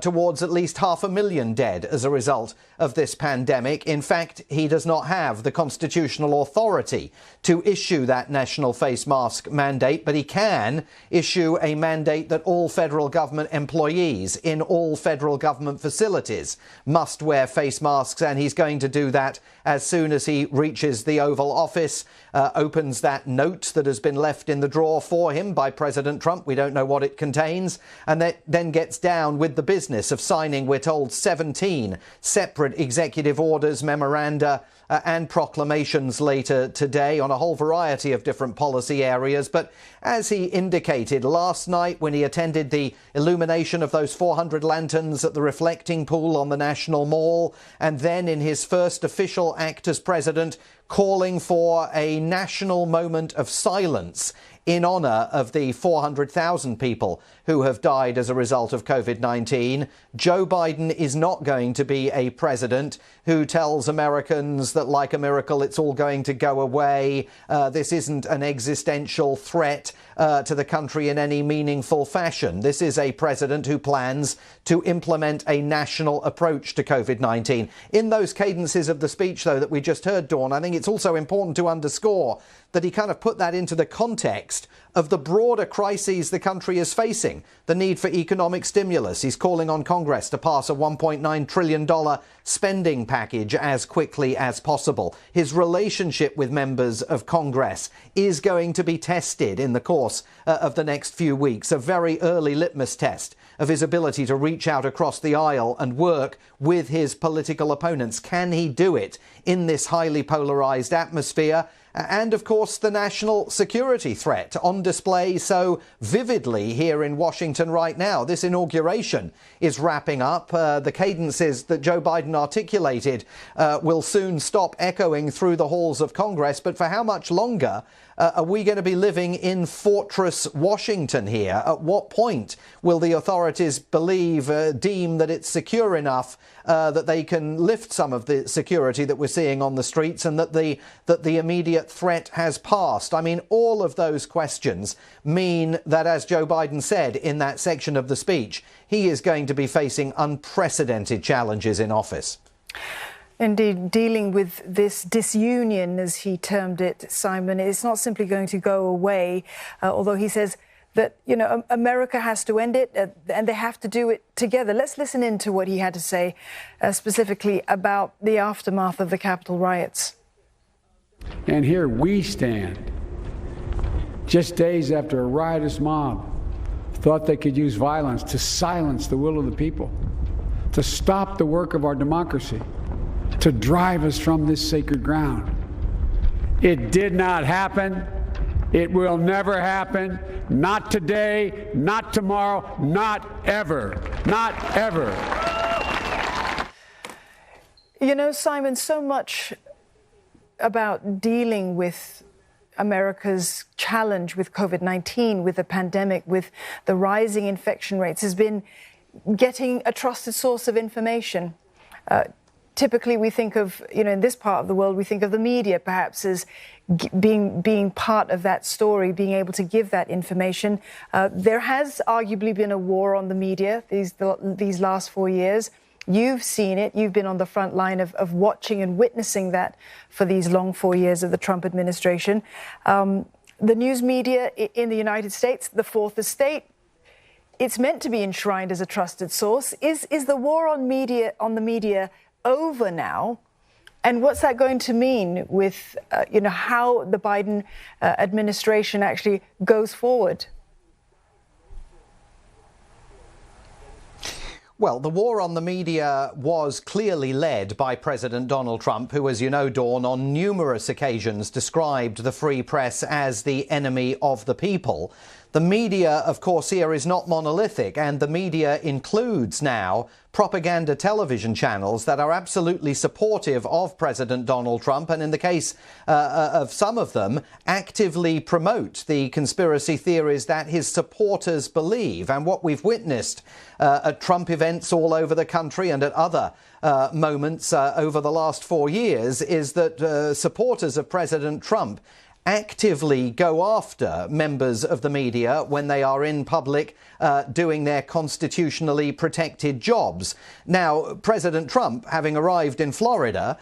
towards at least 500,000 dead as a result of this pandemic. In fact, he does not have the constitutional authority to issue that national face mask mandate, but he can issue a mandate that all federal government employees in all federal government facilities must wear face masks, and he's going to do that as soon as he reaches the Oval Office, opens that note that has been left in the drawer for him by President Trump. We don't know what it contains, and that then gets down with the business of signing, we're told, 17 separate executive orders, memoranda, and proclamations later today on a whole variety of different policy areas. But as he indicated last night when he attended the illumination of those 400 lanterns at the reflecting pool on the National Mall, and then in his first official act as president, calling for a national moment of silence in honour of the 400,000 people who have died as a result of COVID-19. Joe Biden is not going to be a president who tells Americans that, like a miracle, it's all going to go away. This isn't an existential threat to the country in any meaningful fashion. This is a president who plans to implement a national approach to COVID-19. In those cadences of the speech, though, that we just heard, Dawn, I think it's also important to underscore that he kind of put that into the context of the broader crises the country is facing, the need for economic stimulus. He's calling on Congress to pass a $1.9 trillion spending package as quickly as possible. His relationship with members of Congress is going to be tested in the course of the next few weeks, a very early litmus test of his ability to reach out across the aisle and work with his political opponents. Can he do it in this highly polarized atmosphere? And, of course, the national security threat on display so vividly here in Washington right now. This inauguration is wrapping up. The cadences that Joe Biden articulated will soon stop echoing through the halls of Congress. But for how much longer are we going to be living in Fortress Washington here? At what point will the authorities deem that it's secure enough that they can lift some of the security that we're seeing on the streets, and that the immediate threat has passed? I mean, all of those questions mean that, as Joe Biden said in that section of the speech, he is going to be facing unprecedented challenges in office. Indeed, dealing with this disunion, as he termed it, Simon, it's not simply going to go away, although he says that, you know, America has to end it and they have to do it together. Let's listen in to what he had to say specifically about the aftermath of the Capitol riots. And here we stand, just days after a riotous mob thought they could use violence to silence the will of the people, to stop the work of our democracy, to drive us from this sacred ground. It did not happen. It will never happen. Not today, not tomorrow, not ever. Not ever. You know, Simon, so much about dealing with America's challenge with COVID-19, with the pandemic, with the rising infection rates, has been getting a trusted source of information. Typically, we think of, you know, in this part of the world, we think of the media perhaps as being part of that story, being able to give that information. There has arguably been a war on the media these last 4 years. You've seen it. You've been on the front line of watching and witnessing that for these long 4 years of the Trump administration. The news media in the United States, the fourth estate, it's meant to be enshrined as a trusted source. Is the war on the media over now? And what's that going to mean with, how the Biden administration actually goes forward? Well, the war on the media was clearly led by President Donald Trump, who, as you know, Dawn, on numerous occasions described the free press as the enemy of the people. The media, of course, here is not monolithic, and the media includes now propaganda television channels that are absolutely supportive of President Donald Trump, and in the case of some of them, actively promote the conspiracy theories that his supporters believe. And what we've witnessed at Trump events all over the country and at other moments over the last 4 years is that supporters of President Trump actively go after members of the media when they are in public doing their constitutionally protected jobs. Now, President Trump, having arrived in Florida,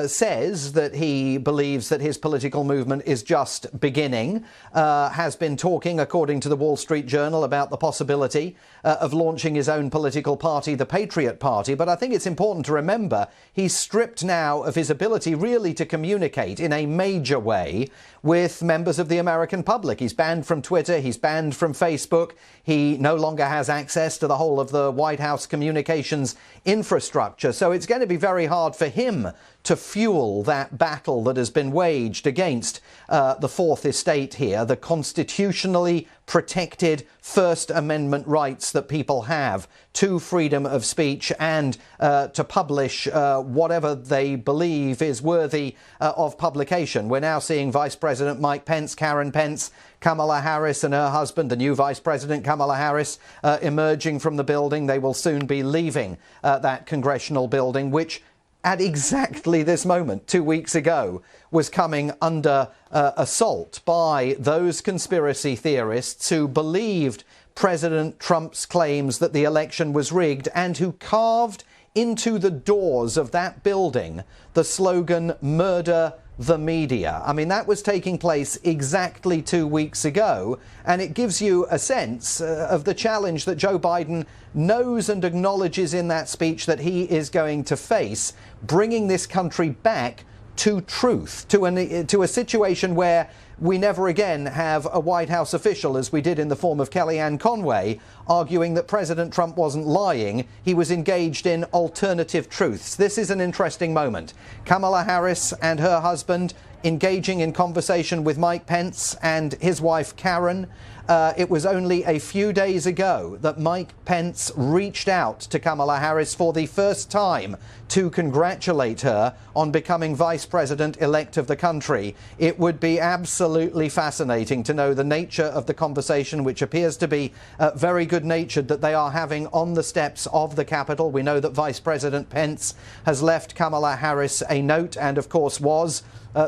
says that he believes that his political movement is just beginning, has been talking, according to the Wall Street Journal, about the possibility of launching his own political party, the Patriot Party. But I think it's important to remember he's stripped now of his ability really to communicate in a major way with members of the American public. He's banned from Twitter, he's banned from Facebook, he no longer has access to the whole of the White House communications infrastructure. So it's going to be very hard for him to fuel that battle that has been waged against the Fourth Estate here, the constitutionally protected First Amendment rights that people have to freedom of speech and to publish whatever they believe is worthy of publication. We're now seeing Vice President Mike Pence, Karen Pence, Kamala Harris and her husband, the new Vice President Kamala Harris, emerging from the building. They will soon be leaving that congressional building, which at exactly this moment, 2 weeks ago, was coming under assault by those conspiracy theorists who believed President Trump's claims that the election was rigged and who carved into the doors of that building the slogan, "Murder the media." I mean, that was taking place exactly 2 weeks ago, and it gives you a sense of the challenge that Joe Biden knows and acknowledges in that speech that he is going to face, bringing this country back to truth, to a situation where we never again have a White House official, as we did in the form of Kellyanne Conway, arguing that President Trump wasn't lying. He was engaged in alternative truths. This is an interesting moment. Kamala Harris and her husband engaging in conversation with Mike Pence and his wife Karen. It was only a few days ago that Mike Pence reached out to Kamala Harris for the first time to congratulate her on becoming vice president-elect of the country. It would be absolutely fascinating to know the nature of the conversation, which appears to be very good-natured, that they are having on the steps of the Capitol. We know that Vice President Pence has left Kamala Harris a note and, of course, was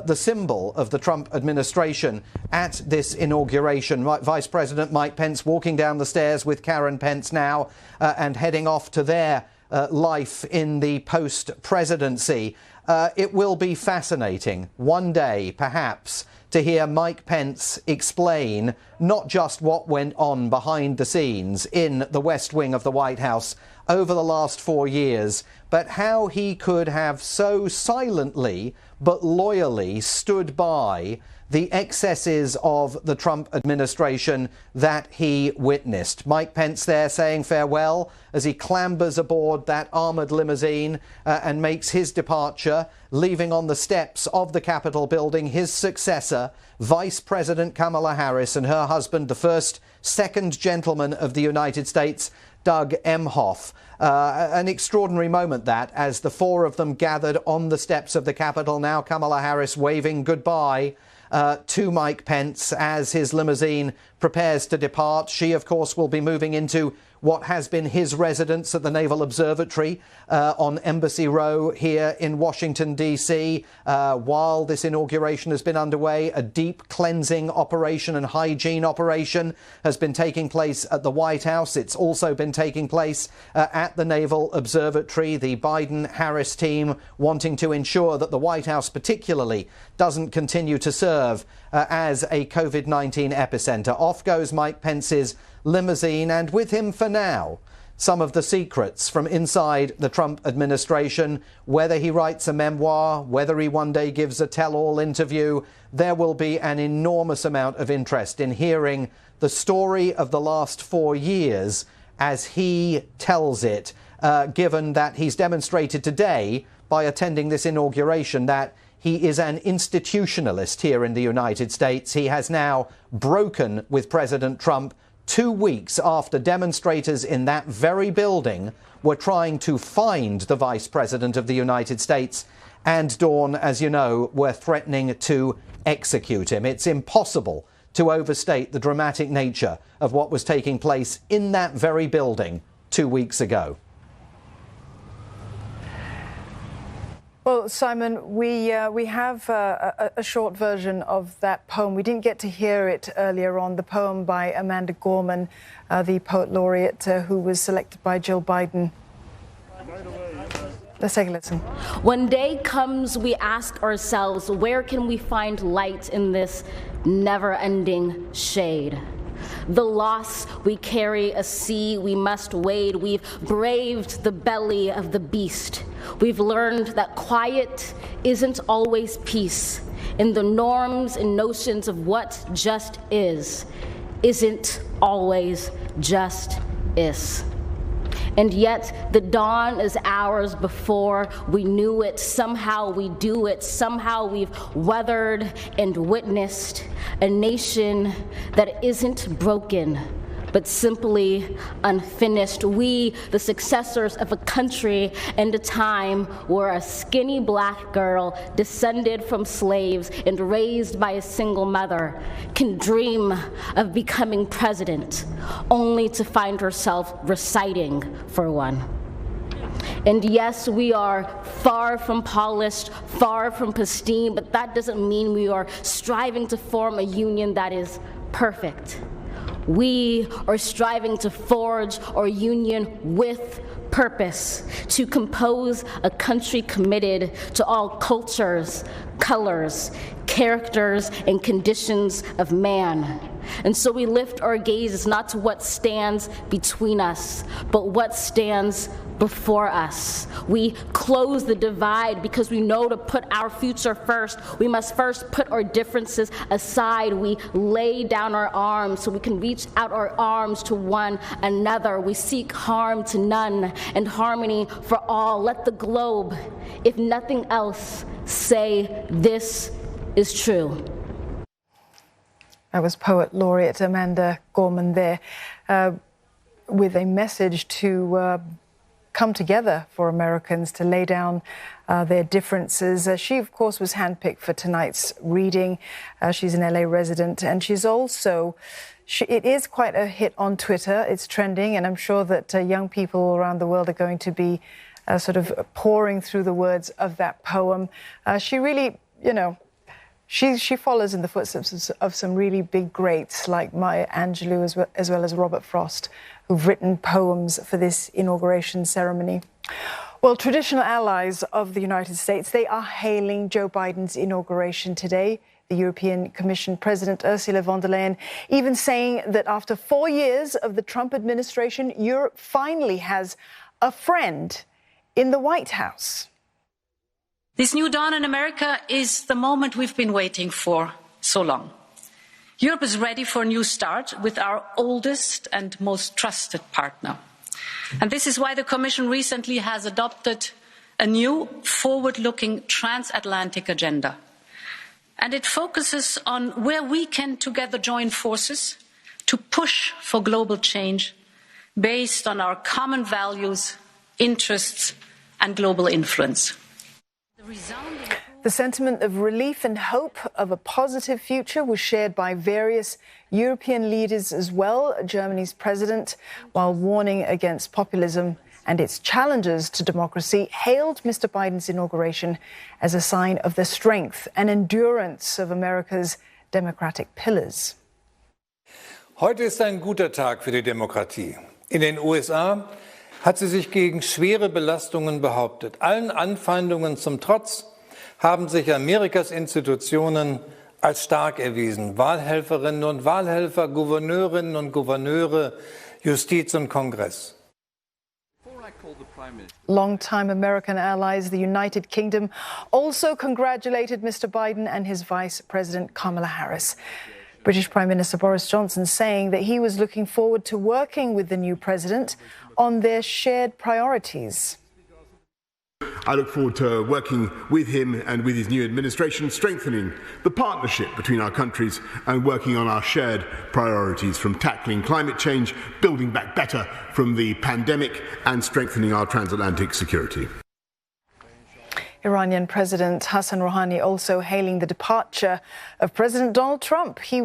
the symbol of the Trump administration at this inauguration. Vice President Mike Pence walking down the stairs with Karen Pence now and heading off to their life in the post-presidency. It will be fascinating one day, perhaps, to hear Mike Pence explain not just what went on behind the scenes in the West Wing of the White House over the last 4 years, but how he could have so silently but loyally stood by the excesses of the Trump administration that he witnessed. Mike Pence there saying farewell as he clambers aboard that armoured limousine and makes his departure, leaving on the steps of the Capitol building his successor, Vice President Kamala Harris, and her husband, the second gentleman of the United States, Doug Emhoff. An extraordinary moment that, as the four of them gathered on the steps of the Capitol. Now Kamala Harris waving goodbye to Mike Pence as his limousine prepares to depart. She, of course, will be moving into what has been his residence at the Naval Observatory on Embassy Row here in Washington, D.C. While this inauguration has been underway, a deep cleansing operation and hygiene operation has been taking place at the White House. It's also been taking place at the Naval Observatory. The Biden-Harris team wanting to ensure that the White House particularly doesn't continue to serve as a COVID-19 epicenter. Off goes Mike Pence's limousine, and with him for now, some of the secrets from inside the Trump administration. Whether he writes a memoir, whether he one day gives a tell-all interview, there will be an enormous amount of interest in hearing the story of the last 4 years as he tells it, given that he's demonstrated today by attending this inauguration that he is an institutionalist here in the United States. He has now broken with President Trump 2 weeks after demonstrators in that very building were trying to find the Vice President of the United States and, Dawn, as you know, were threatening to execute him. It's impossible to overstate the dramatic nature of what was taking place in that very building 2 weeks ago. Well, Simon, we have a short version of that poem. We didn't get to hear it earlier on, the poem by Amanda Gorman, the poet laureate who was selected by Joe Biden. Let's take a listen. When day comes, we ask ourselves, where can we find light in this never-ending shade? The loss we carry, a sea we must wade. We've braved the belly of the beast. We've learned that quiet isn't always peace. And the norms and notions of what just isn't always just is. And yet the dawn is ours before we knew it. Somehow we do it. Somehow we've weathered and witnessed a nation that isn't broken, but simply unfinished. We, the successors of a country and a time where a skinny black girl descended from slaves and raised by a single mother can dream of becoming president, only to find herself reciting for one. And yes, we are far from polished, far from pristine, but that doesn't mean we are striving to form a union that is perfect. We are striving to forge our union with purpose, to compose a country committed to all cultures, colors, characters, and conditions of man. And so we lift our gazes not to what stands between us, but what stands before us. We close the divide because we know to put our future first, we must first put our differences aside. We lay down our arms so we can reach out our arms to one another. We seek harm to none and harmony for all. Let the globe, if nothing else, say this is true. That was Poet Laureate Amanda Gorman there with a message to come together for Americans, to lay down their differences. She, of course, was handpicked for tonight's reading. She's an LA resident, and she's also, it is quite a hit on Twitter. It's trending, and I'm sure that young people all around the world are going to be sort of pouring through the words of that poem. She really, you know, she follows in the footsteps of some really big greats like Maya Angelou as well as Robert Frost, who've written poems for this inauguration ceremony. Well, traditional allies of the United States, they are hailing Joe Biden's inauguration today. The European Commission President Ursula von der Leyen even saying that after 4 years of the Trump administration, Europe finally has a friend in the White House. This new dawn in America is the moment we've been waiting for so long. Europe is ready for a new start with our oldest and most trusted partner. And this is why the Commission recently has adopted a new forward-looking transatlantic agenda. And it focuses on where we can together join forces to push for global change based on our common values, interests, and global influence. The sentiment of relief and hope of a positive future was shared by various European leaders as well. Germany's president, while warning against populism and its challenges to democracy, hailed Mr. Biden's inauguration as a sign of the strength and endurance of America's democratic pillars. Heute ist ein guter Tag für die Demokratie. In den USA hat sie sich gegen schwere Belastungen behauptet. Allen Anfeindungen zum Trotz haben sich Amerikas Institutionen als stark erwiesen. Wahlhelferinnen und Wahlhelfer, Gouverneurinnen und Gouverneure, Justiz und Kongress. Longtime American allies, the United Kingdom, also congratulated Mr. Biden and his Vice President Kamala Harris. British Prime Minister Boris Johnson saying that he was looking forward to working with the new president on their shared priorities. I look forward to working with him and with his new administration, strengthening the partnership between our countries and working on our shared priorities, from tackling climate change, building back better from the pandemic, and strengthening our transatlantic security. Iranian President Hassan Rouhani also hailing the departure of President Donald Trump. He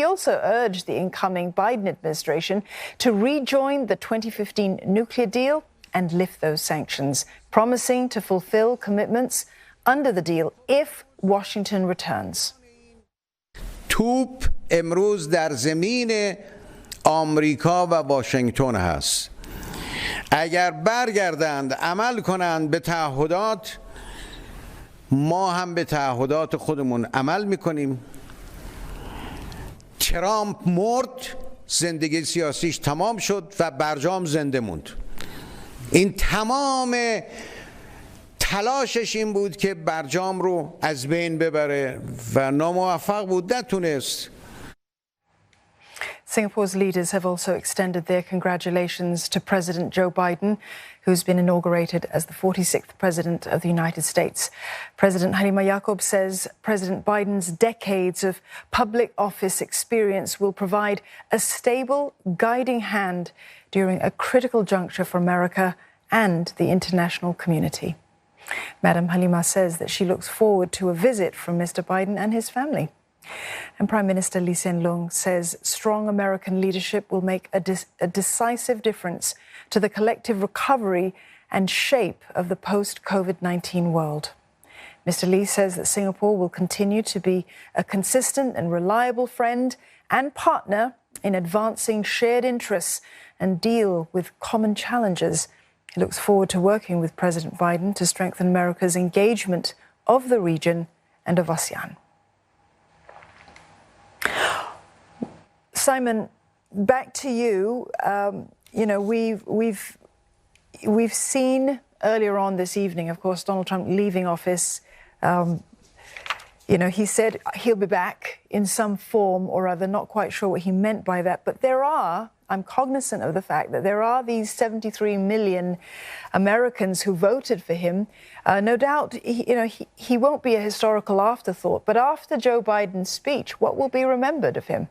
also urged the incoming Biden administration to rejoin the 2015 nuclear deal and lift those sanctions, promising to fulfill commitments under the deal if Washington returns. توپ امروز در زمین آمریکا و واشنگتن هست. اگر برگردند عمل کنند به تعهدات، ما هم به تعهدات خودمون عمل میکنیم. ترامپ مرد، زندگی سیاسیش تمام شد و برجام زنده موند. این تمام تلاشش این بود که برجام رو از بین ببره و ناموفق بود، نتونست. Singapore's leaders have also extended their congratulations to President Joe Biden, who's been inaugurated as the 46th President of the United States. President Halimah Yacob says President Biden's decades of public office experience will provide a stable, guiding hand during a critical juncture for America and the international community. Madam Halimah says that she looks forward to a visit from Mr. Biden and his family. And Prime Minister Lee Hsien Loong says strong American leadership will make a decisive difference to the collective recovery and shape of the post-COVID-19 world. Mr. Lee says that Singapore will continue to be a consistent and reliable friend and partner in advancing shared interests and deal with common challenges. He looks forward to working with President Biden to strengthen America's engagement of the region and of ASEAN. Simon, back to you. We've seen earlier on this evening, of course, Donald Trump leaving office. He said he'll be back in some form or other. Not quite sure what he meant by that, but I'm cognizant of the fact that there are these 73 million Americans who voted for him. No doubt, he won't be a historical afterthought. But after Joe Biden's speech, what will be remembered of him?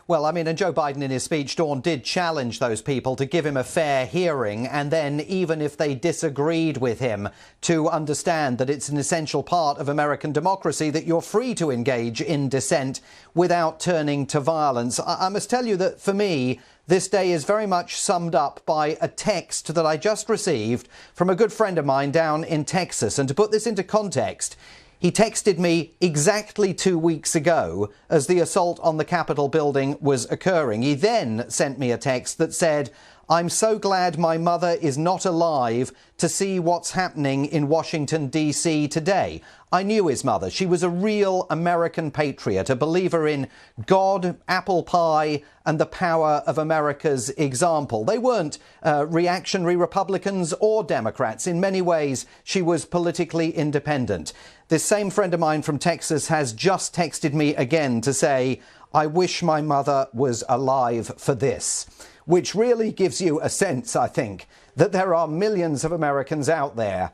Well, I mean, and Joe Biden in his speech, Dawn, did challenge those people to give him a fair hearing, and then, even if they disagreed with him, to understand that it's an essential part of American democracy that you're free to engage in dissent without turning to violence. I must tell you that, for me, this day is very much summed up by a text that I just received from a good friend of mine down in Texas. And to put this into context, he texted me exactly 2 weeks ago as the assault on the Capitol building was occurring. He then sent me a text that said, "I'm so glad my mother is not alive to see what's happening in Washington, D.C. today." I knew his mother. She was a real American patriot, a believer in God, apple pie, and the power of America's example. They weren't reactionary Republicans or Democrats. In many ways, she was politically independent. This same friend of mine from Texas has just texted me again to say, "I wish my mother was alive for this," which really gives you a sense, I think, that there are millions of Americans out there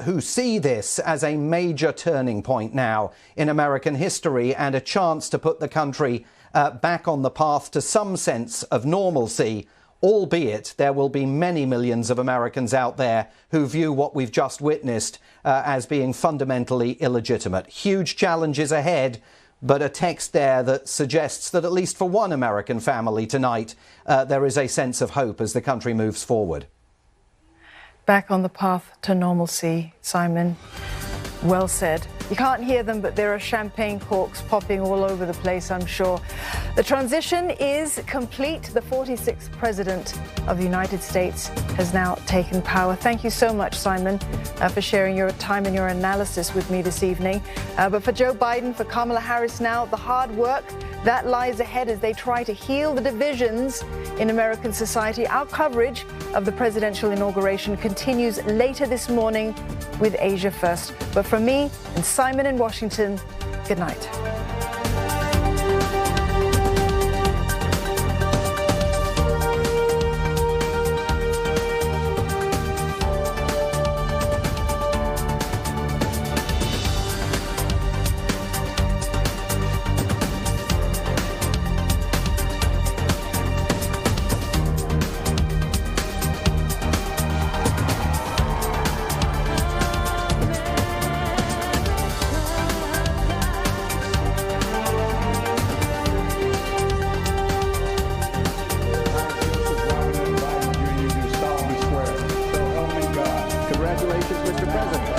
who see this as a major turning point now in American history and a chance to put the country back on the path to some sense of normalcy, albeit there will be many millions of Americans out there who view what we've just witnessed as being fundamentally illegitimate. Huge challenges ahead, but a text there that suggests that at least for one American family tonight, there is a sense of hope as the country moves forward. Back on the path to normalcy, Simon. Well said. You can't hear them, but there are champagne corks popping all over the place, I'm sure. The transition is complete. The 46th President of the United States has now taken power. Thank you so much, Simon, for sharing your time and your analysis with me this evening. But for Joe Biden, for Kamala Harris now, the hard work that lies ahead as they try to heal the divisions in American society. Our coverage of the presidential inauguration continues later this morning with Asia First. But from me and Simon in Washington, good night. Congratulations, Mr. President.